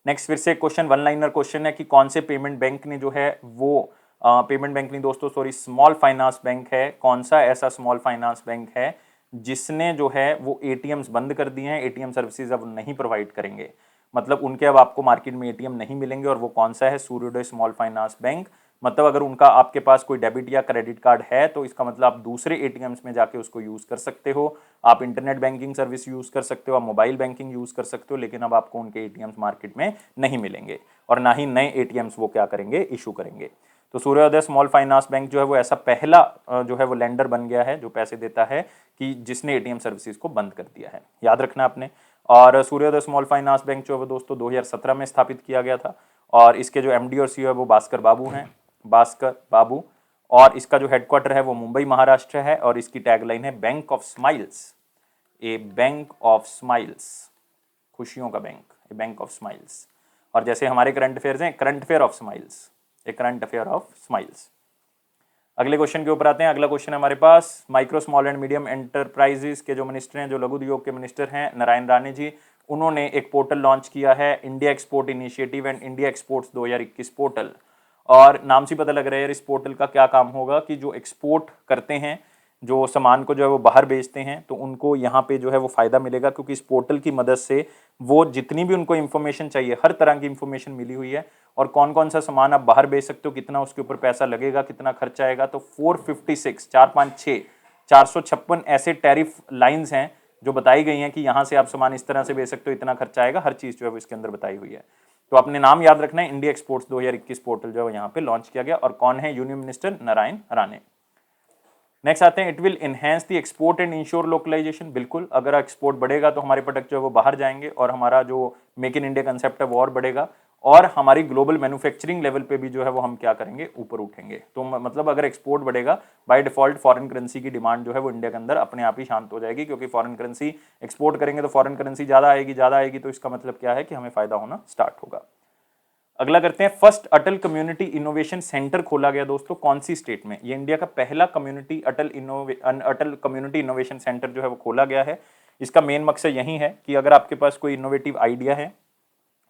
नेक्स्ट फिर से क्वेश्चन, वन लाइनर क्वेश्चन है कि कौन से पेमेंट बैंक ने जो है वो पेमेंट बैंक नहीं दोस्तों, सॉरी, स्मॉल फाइनेंस बैंक है। कौन सा ऐसा स्मॉल फाइनेंस बैंक है जिसने जो है वो एटीएम्स बंद कर दिए हैं, एटीएम सर्विसेज अब नहीं प्रोवाइड करेंगे, मतलब उनके अब आपको मार्केट में एटीएम नहीं मिलेंगे। और वो कौन सा है, सूर्योदय स्मॉल फाइनेंस बैंक। मतलब अगर उनका आपके पास कोई डेबिट या क्रेडिट कार्ड है तो इसका मतलब आप दूसरे एटीएम्स में जाके उसको यूज़ कर सकते हो, आप इंटरनेट बैंकिंग सर्विस यूज़ कर सकते हो, आप मोबाइल बैंकिंग यूज़ कर सकते हो, लेकिन अब आपको उनके एटीएम्स मार्केट में नहीं मिलेंगे और ना ही नए एटीएम्स वो क्या करेंगे, इशू करेंगे। तो सूर्योदय स्मॉल फाइनेंस बैंक जो है वो ऐसा पहला जो है वो लेंडर बन गया है जो पैसे देता है कि जिसने एटीएम सर्विसेज को बंद कर दिया है, याद रखना आपने। और सूर्योदय स्मॉल फाइनेंस बैंक जो है दोस्तों 2017 में स्थापित किया गया था, और इसके जो एमडी और सीईओ है वो भास्कर बाबू हैं, भास्कर बाबू। और इसका जो हेडक्वार्टर है वो मुंबई महाराष्ट्र है, और इसकी टैगलाइन है bank of smiles, a bank of smiles, खुशियों का bank, a bank of smiles. और जैसे हमारे करंट अफेयर्स हैं, current affair of smiles, a current affair of smiles. अगले क्वेश्चन के ऊपर आते हैं। अगला क्वेश्चन है हमारे पास, micro small and medium enterprises के जो मिनिस्टर हैं, जो लघु उद्योग के मिनिस्टर हैं, नारायण राणे जी, उन्होंने एक पोर्टल लॉन्च किया है, India export initiative and India exports 2021 portal. और नाम से पता लग रहा है यार इस पोर्टल का क्या काम होगा कि जो एक्सपोर्ट करते हैं, जो सामान को जो है वो बाहर बेचते हैं, तो उनको यहाँ पे जो है वो फ़ायदा मिलेगा, क्योंकि इस पोर्टल की मदद से वो जितनी भी उनको इन्फॉर्मेशन चाहिए, हर तरह की इन्फॉर्मेशन मिली हुई है। और कौन कौन सा सामान आप बाहर बेच सकते हो, कितना उसके ऊपर पैसा लगेगा, कितना खर्चा आएगा। तो 456 456 456 ऐसे टैरिफ लाइन्स हैं जो बताई गई हैं कि यहाँ से आप सामान इस तरह से बेच सकते हो, इतना खर्चा आएगा, हर चीज़ जो है वो इसके अंदर बताई हुई है। तो अपने नाम याद रखना है, इंडिया एक्सपोर्ट्स 2021 पोर्टल जो है यहाँ पे लॉन्च किया गया। और कौन है, union minister Narayan Rane. Next आते हैं, it will enhance the export and ensure localisation. बिल्कुल, अगर एक्सपोर्ट बढ़ेगा तो हमारे प्रोडक्ट जो है वो बाहर जाएंगे और हमारा जो मेक इन इंडिया कंसेप्ट है वो और बढ़ेगा, और हमारी ग्लोबल मैन्युफैक्चरिंग लेवल पे भी जो है वो हम क्या करेंगे, ऊपर उठेंगे। तो मतलब अगर एक्सपोर्ट बढ़ेगा, बाय डिफॉल्ट फॉरेन करेंसी की डिमांड जो है वो इंडिया के अंदर अपने आप ही शांत हो जाएगी, क्योंकि फॉरेन करेंसी एक्सपोर्ट करेंगे तो फॉरेन करेंसी ज़्यादा आएगी, तो इसका मतलब क्या है कि हमें फायदा होना स्टार्ट होगा। अगला करते हैं, फर्स्ट अटल कम्युनिटी इनोवेशन सेंटर खोला गया दोस्तों, कौन सी स्टेट में? ये इंडिया का पहला कम्युनिटी अटल कम्युनिटी इनोवेशन सेंटर जो है वो खोला गया है। इसका मेन मकसद यही है कि अगर आपके पास कोई इनोवेटिव आइडिया है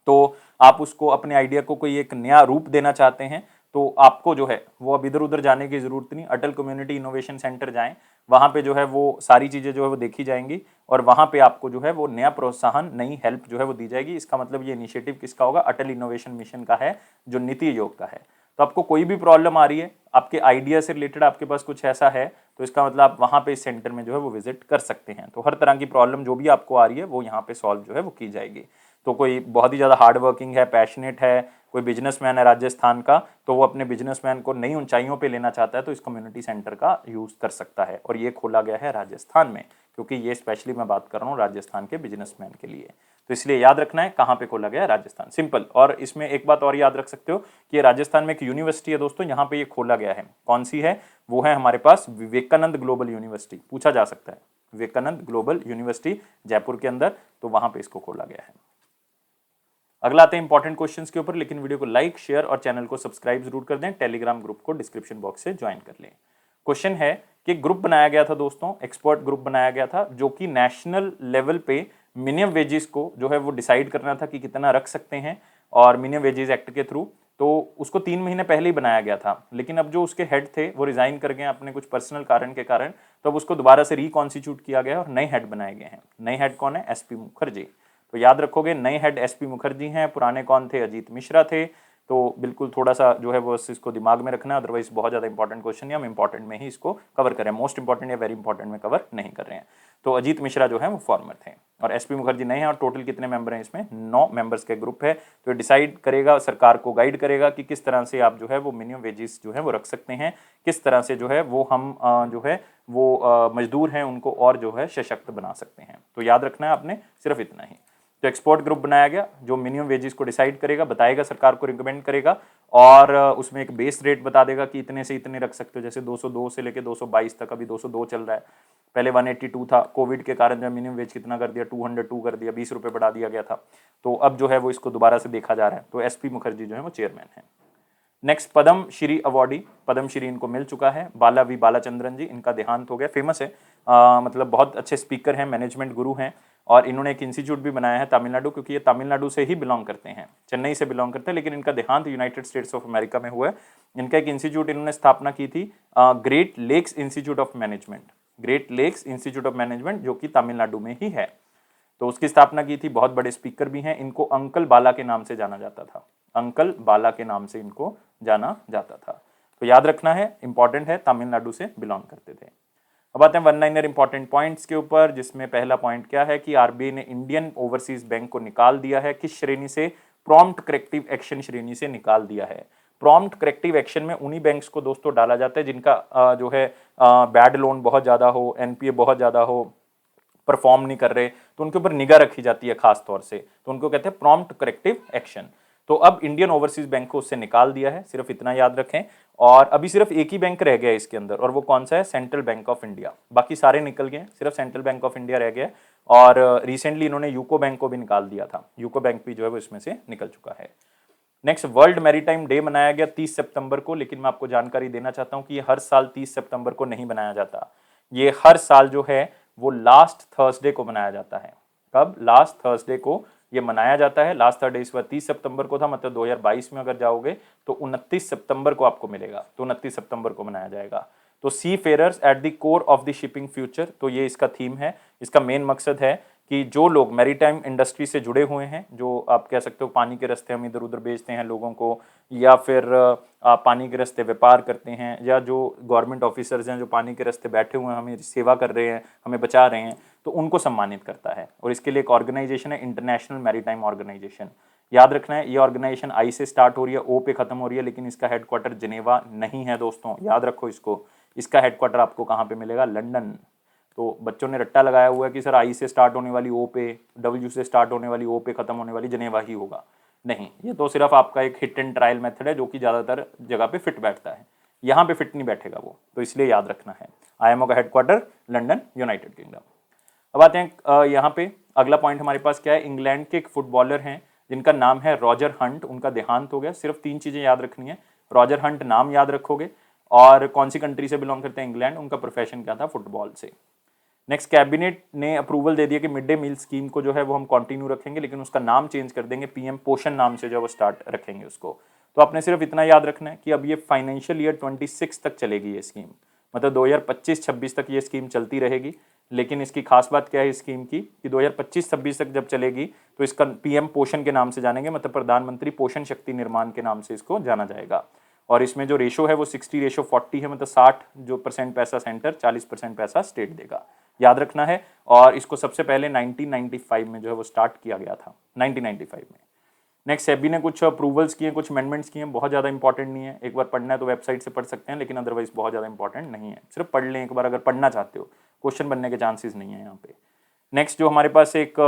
तो आप उसको अपने आइडिया को कोई एक नया रूप देना चाहते हैं, तो आपको जो है वो अब इधर उधर जाने की जरूरत नहीं, अटल कम्युनिटी इनोवेशन सेंटर जाएं, वहां पे जो है वो सारी चीजें जो है वो देखी जाएंगी और वहां पे आपको जो है वो नया प्रोत्साहन, नई हेल्प जो है वो दी जाएगी। इसका मतलब ये इनिशिएटिव किसका होगा? अटल इनोवेशन मिशन का है, जो नीति आयोग का है। तो आपको कोई भी प्रॉब्लम आ रही है, आपके आइडिया से रिलेटेड आपके पास कुछ ऐसा है, तो इसका मतलब आप वहां पे इस सेंटर में जो है वो विजिट कर सकते हैं। तो हर तरह की प्रॉब्लम जो भी आपको आ रही है वो यहाँ पे सॉल्व जो है वो की जाएगी। तो कोई बहुत ही ज़्यादा हार्ड वर्किंग है, पैशनेट है, कोई बिजनेसमैन है राजस्थान का, तो वो अपने बिजनेसमैन को नई ऊंचाइयों पे लेना चाहता है, तो इस कम्युनिटी सेंटर का यूज़ कर सकता है। और ये खोला गया है राजस्थान में, क्योंकि ये स्पेशली मैं बात कर रहा हूँ राजस्थान के बिजनेसमैन के लिए। तो इसलिए याद रखना है कहाँ पे खोला गया है, राजस्थान, सिंपल। और इसमें एक बात और याद रख सकते हो कि राजस्थान में एक यूनिवर्सिटी है दोस्तों, यहाँ पे ये खोला गया है। कौन सी है? वो है हमारे पास विवेकानंद ग्लोबल यूनिवर्सिटी, पूछा जा सकता है, विवेकानंद ग्लोबल यूनिवर्सिटी जयपुर के अंदर, तो वहां पे इसको खोला गया है। अगला आते हैं इंपॉर्टेंट क्वेश्चंस के ऊपर, लेकिन वीडियो को लाइक, शेयर और चैनल को सब्सक्राइब जरूर कर दें। टेलीग्राम ग्रुप को डिस्क्रिप्शन बॉक्स से ज्वाइन कर लें। क्वेश्चन है कि ग्रुप बनाया गया था दोस्तों, एक्सपर्ट ग्रुप बनाया गया था, जो कि नेशनल लेवल पे मिनिमम वेजेस को जो है वो डिसाइड करना था कि कितना रख सकते हैं, और मिनिमम वेजेस एक्ट के थ्रू। तो उसको 3 महीने पहले ही बनाया गया था, लेकिन अब जो उसके हेड थे वो रिजाइन कर गए अपने कुछ पर्सनल कारण के कारण, तो अब उसको दोबारा से रिकॉन्स्टिट्यूट किया गया और नए हेड बनाए गए हैं। नए हेड कौन है? एसपी मुखर्जी। तो याद रखोगे नए हेड एसपी मुखर्जी हैं, पुराने कौन थे? अजीत मिश्रा थे। तो बिल्कुल थोड़ा सा जो है वो इसको दिमाग में रखना है, अदरवाइज बहुत ज़्यादा इंपॉर्टेंट क्वेश्चन है, हम इंपॉर्टेंट में ही इसको कवर करें, मोस्ट इंपॉर्टेंट या वेरी इंपॉर्टेंट में कवर नहीं कर रहे हैं। तो अजीत मिश्रा जो है वो फॉर्मर थे और एसपी मुखर्जी नए हैं। और टोटल कितने मेंबर हैं इसमें? 9 मेंबर्स के ग्रुप है। तो ये डिसाइड करेगा, सरकार को गाइड करेगा कि किस तरह से आप जो है वो मिनिमम वेजेस जो है वो रख सकते हैं, किस तरह से जो है वो हम जो है वो मजदूर हैं उनको और जो है सशक्त बना सकते हैं। तो याद रखना है आपने सिर्फ इतना ही। तो एक्सपोर्ट ग्रुप बनाया गया जो मिनिमम वेजेस को डिसाइड करेगा, बताएगा, सरकार को रिकमेंड करेगा, और उसमें एक बेस रेट बता देगा कि इतने से इतने रख सकते हो। जैसे 202 से लेके 222 तक, अभी 202 चल रहा है, पहले 182 था, कोविड के कारण जो मिनिमम वेज कितना कर दिया? 202 कर दिया, 20 रुपये बढ़ा दिया गया था। तो अब जो है वो इसको दोबारा से देखा जा रहा है। तो एसपी मुखर्जी जो है वो चेयरमैन है। नेक्स्ट पद्म श्री अवार्डी, पद्म श्री इनको मिल चुका है, बाला वी बालाचंद्रन जी, इनका देहांत हो गया। फेमस है, मतलब बहुत अच्छे स्पीकर हैं, मैनेजमेंट गुरु हैं, और इन्होंने एक इंस्टीट्यूट भी बनाया है तमिलनाडु, क्योंकि ये तमिलनाडु से ही बिलोंग करते हैं, चेन्नई से बिलोंग करते हैं, लेकिन इनका देहांत यूनाइटेड स्टेट्स ऑफ अमेरिका में हुआ है। इनका एक इंस्टीट्यूट इन्होंने स्थापना की थी, Great Lakes Institute of Management, Great Lakes Institute of Management, जो कि तमिलनाडु में ही है। तो उसकी स्थापना की थी, बहुत बड़े स्पीकर भी हैं। इनको अंकल बाला के नाम से जाना जाता था, अंकल बाला के नाम से इनको जाना जाता था। तो याद रखना है, इंपॉर्टेंट है, तमिलनाडु से बिलोंग करते थे। अब आते हैं वन लाइनर इंपॉर्टेंट पॉइंट्स के ऊपर, जिसमें पहला पॉइंट क्या है कि आरबीआई ने इंडियन ओवरसीज बैंक को निकाल दिया है। किस श्रेणी से? प्रॉम्प्ट करेक्टिव एक्शन श्रेणी से निकाल दिया है। प्रॉम्प्ट करेक्टिव एक्शन में उन्हीं बैंक्स को दोस्तों डाला जाता है जिनका जो है बैड लोन बहुत ज़्यादा हो, एनपीए बहुत ज़्यादा हो, परफॉर्म नहीं कर रहे, तो उनके ऊपर निगाह रखी जाती है खास तौर से, तो उनको कहते हैं प्रॉम्प्ट करेक्टिव एक्शन। तो अब इंडियन ओवरसीज बैंक को उससे निकाल दिया है, सिर्फ इतना याद रखें। और अभी सिर्फ एक ही बैंक रह गया है इसके अंदर, और वो कौन सा है? Central bank of India. बाकी सारे निकल गए, सिर्फ सेंट्रल बैंक ऑफ इंडिया रह गया। और रिसेंटली इन्होंने यूको बैंक को भी निकाल दिया था, यूको बैंक भी जो है वो इसमें से निकल चुका है। नेक्स्ट, वर्ल्ड मैरीटाइम डे मनाया गया 30 सितंबर को, लेकिन मैं आपको जानकारी देना चाहता हूं कि ये हर साल 30 सितंबर को नहीं बनाया जाता। ये हर साल जो है वो लास्ट थर्सडे को मनाया जाता है। कब? लास्ट थर्सडे को ये मनाया जाता है। लास्ट थर्सडे इस बार 30 सितंबर को था, मतलब 2022 में अगर जाओगे तो 29 सितंबर को आपको मिलेगा, तो 29 सितंबर को मनाया जाएगा। तो seafarers at the core of the shipping future, तो ये इसका थीम है। इसका मेन मकसद है कि जो लोग मैरीटाइम इंडस्ट्री से जुड़े हुए हैं, जो आप कह सकते हो पानी के रास्ते हम इधर उधर बेचते हैं लोगों को, या फिर पानी के रास्ते व्यापार करते हैं, या जो गवर्नमेंट ऑफिसर्स हैं जो पानी के रास्ते बैठे हुए हैं, हमें सेवा कर रहे हैं, हमें बचा रहे हैं, तो उनको सम्मानित करता है। और इसके लिए एक ऑर्गेनाइजेशन है, इंटरनेशनल मैरीटाइम ऑर्गेनाइजेशन। याद रखना है, ये ऑर्गेनाइजेशन आई से स्टार्ट हो रही है, ओ पे खत्म हो रही है, लेकिन इसका हेडक्वार्टर जिनेवा नहीं है दोस्तों, याद रखो इसको। इसका हेडक्वार्टर आपको कहाँ पे मिलेगा? लंदन। तो बच्चों ने रट्टा लगाया हुआ है कि सर आई से स्टार्ट होने वाली ओ पे, डब्ल्यू से स्टार्ट होने वाली ओ पे, खत्म होने वाली जिनेवा ही होगा। नहीं, ये तो सिर्फ आपका एक हिट एंड ट्रायल मेथड है, जो कि ज़्यादातर जगह पे फिट बैठता है, यहाँ पे फिट नहीं बैठेगा वो, तो इसलिए याद रखना है। आईएमओ का हेडक्वार्टर लंदन, यूनाइटेड किंगडम। अब आते हैं यहाँ पे अगला पॉइंट हमारे पास क्या है। इंग्लैंड के एक फुटबॉलर हैं जिनका नाम है रॉजर हंट, उनका देहांत हो गया। सिर्फ 3 चीज़ें याद रखनी है। रॉजर हंट नाम याद रखोगे, और कौन सी कंट्री से बिलोंग करते हैं? इंग्लैंड। उनका प्रोफेशन क्या था? फुटबॉल से। नेक्स्ट, कैबिनेट ने अप्रूवल दे दिया कि मिड डे मील स्कीम को जो है वो हम कंटिन्यू रखेंगे, लेकिन उसका नाम चेंज कर देंगे, पीएम पोषण नाम से जो है वो स्टार्ट रखेंगे उसको। तो आपने सिर्फ इतना याद रखना है कि अब ये फाइनेंशियल ईयर 26 तक चलेगी ये स्कीम, मतलब 2025-26 तक ये स्कीम चलती रहेगी। लेकिन इसकी खास बात क्या है इस स्कीम की कि 2025-26 तक जब चलेगी तो इसका पीएम पोषण के नाम से जानेंगे, मतलब प्रधानमंत्री पोषण शक्ति निर्माण के नाम से इसको जाना जाएगा। और इसमें जो रेशो है वो 60:40 है, मतलब 60 जो % पैसा सेंटर, 40% पैसा स्टेट देगा, याद रखना है। और इसको सबसे पहले 1995 में जो है वो स्टार्ट किया गया था, 1995 में। नेक्स्ट, सेबी ने कुछ अप्रूवल्स किए, कुछ अमेंडमेंट्स किए, बहुत ज़्यादा इंपॉर्टेंट नहीं है, एक बार पढ़ना है तो वेबसाइट से पढ़ सकते हैं, लेकिन अदरवाइज बहुत ज़्यादा इंपॉर्टेंट नहीं है, सिर्फ पढ़ लें एक बार अगर पढ़ना चाहते हो, क्वेश्चन बनने के चांसेस नहीं है यहाँ पे। नेक्स्ट, जो हमारे पास एक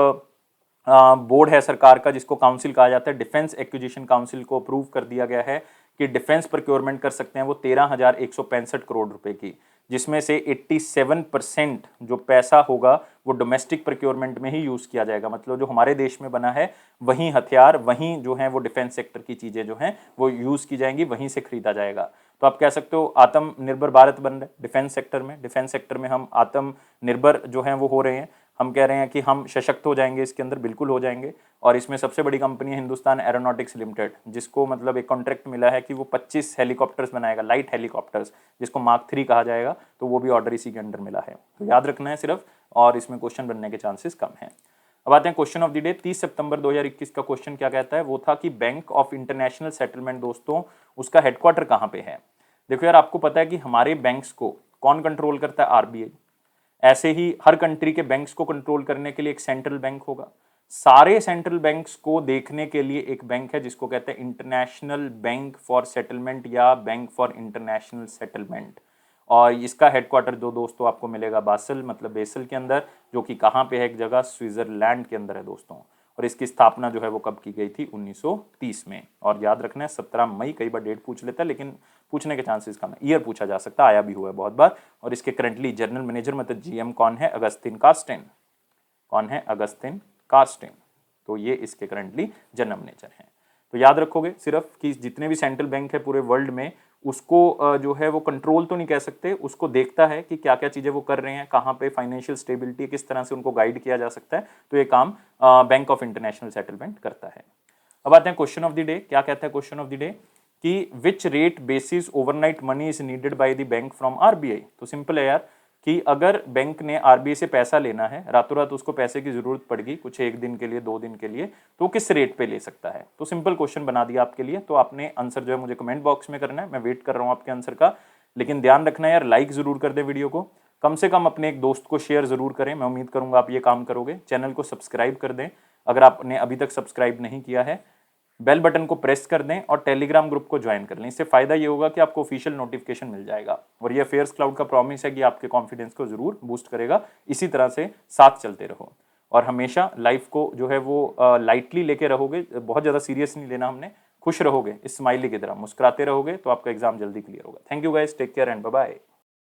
बोर्ड है सरकार का जिसको काउंसिल कहा जाता है, डिफेंस एक्विजिशन काउंसिल, को अप्रूव कर दिया गया है कि डिफेंस प्रोक्योरमेंट कर सकते हैं वो 13,165 करोड़ रुपए की, जिसमें से 87% जो पैसा होगा वो डोमेस्टिक प्रोक्योरमेंट में ही यूज़ किया जाएगा, मतलब जो हमारे देश में बना है वहीं हथियार, वहीं जो है वो डिफेंस सेक्टर की चीज़ें जो हैं वो यूज़ की जाएंगी, वहीं से खरीदा जाएगा। तो आप कह सकते हो आत्मनिर्भर भारत बन रहे डिफेंस सेक्टर में, डिफेंस सेक्टर में हम आत्मनिर्भर जो हैं वो हो रहे हैं, हम कह रहे हैं कि हम सशक्त हो जाएंगे इसके अंदर, बिल्कुल हो जाएंगे। और इसमें सबसे बड़ी कंपनी है हिंदुस्तान एरोनॉटिक्स लिमिटेड, जिसको मतलब एक कॉन्ट्रैक्ट मिला है कि वो 25 हेलीकॉप्टर्स बनाएगा, लाइट हेलीकॉप्टर्स, जिसको मार्क 3 कहा जाएगा, तो वो भी ऑर्डर इसी के अंडर मिला है, तो याद रखना है सिर्फ, और इसमें क्वेश्चन बनने के चांसेस कम हैं। अब आते हैं क्वेश्चन ऑफ द डे। 30 सितंबर 2021 का क्वेश्चन क्या कहता है, वो था कि बैंक ऑफ इंटरनेशनल सेटलमेंट दोस्तों उसका हेडक्वार्टर कहाँ पे है। देखो यार, आपको पता है कि हमारे बैंक्स को कौन कंट्रोल करता है, आरबीआई। ऐसे ही हर कंट्री के बैंक्स को कंट्रोल करने के लिए एक सेंट्रल बैंक होगा, सारे सेंट्रल बैंक्स को देखने के लिए एक बैंक है जिसको कहते हैं इंटरनेशनल बैंक फॉर सेटलमेंट या बैंक फॉर इंटरनेशनल सेटलमेंट। और इसका हेडक्वार्टर जो दोस्तों आपको मिलेगा बासल, मतलब बेसल के अंदर, जो कि कहाँ पे है, एक जगह स्विट्जरलैंड के अंदर है दोस्तों। और इसकी स्थापना जो है वो कब की गई थी, 1930 में। और याद रखना है 17 मई, कई बार डेट पूछ लेता है लेकिन पूछने के चांसेस कम है, ईयर पूछा जा सकता है, आया भी हुआ है बहुत बार। और इसके करंटली जनरल मैनेजर मतलब जीएम कौन है, अगस्तिन कार्स्टेन। कौन है, अगस्तिन कार्स्टेन। तो ये इसके करंटली जनरल मैनेजर हैं। तो याद रखोगे सिर्फ कि जितने भी सेंट्रल बैंक है पूरे वर्ल्ड में, उसको जो है वो कंट्रोल तो नहीं कह सकते, उसको देखता है कि क्या क्या चीज़ें वो कर रहे हैं, कहाँ पे फाइनेंशियल स्टेबिलिटी, किस तरह से उनको गाइड किया जा सकता है। तो ये काम बैंक ऑफ इंटरनेशनल सेटलमेंट करता है। अब आते हैं क्वेश्चन ऑफ द डे। क्या कहता है क्वेश्चन ऑफ द डे कि which rate basis overnight money is needed by the bank from RBI. तो सिंपल है यार कि अगर बैंक ने आरबीआई से पैसा लेना है, रातों रात उसको पैसे की जरूरत पड़गी कुछ एक दिन के लिए, 2 दिन के लिए, तो किस रेट पे ले सकता है। तो सिंपल क्वेश्चन बना दिया आपके लिए। तो आपने आंसर जो है मुझे कमेंट बॉक्स में करना है, मैं वेट कर रहा हूँ आपके आंसर का। लेकिन ध्यान रखना है यार, लाइक जरूर कर दे वीडियो को, कम से कम अपने एक दोस्त को शेयर जरूर करें, मैं उम्मीद करूंगा आप ये काम करोगे। चैनल को सब्सक्राइब कर दें अगर आपने अभी तक सब्सक्राइब नहीं किया है, बेल बटन को प्रेस कर दें और टेलीग्राम ग्रुप को ज्वाइन कर लें। इससे फायदा ये होगा कि आपको ऑफिशियल नोटिफिकेशन मिल जाएगा। और ये अफेयर्स क्लाउड का प्रॉमिस है कि आपके कॉन्फिडेंस को जरूर बूस्ट करेगा। इसी तरह से साथ चलते रहो और हमेशा लाइफ को जो है वो लाइटली लेके रहोगे, बहुत ज़्यादा सीरियस नहीं लेना हमने, खुश रहोगे, स्माइली की तरह मुस्कुराते रहोगे तो आपका एग्जाम जल्दी क्लियर होगा। Thank you guys, take care and bye bye.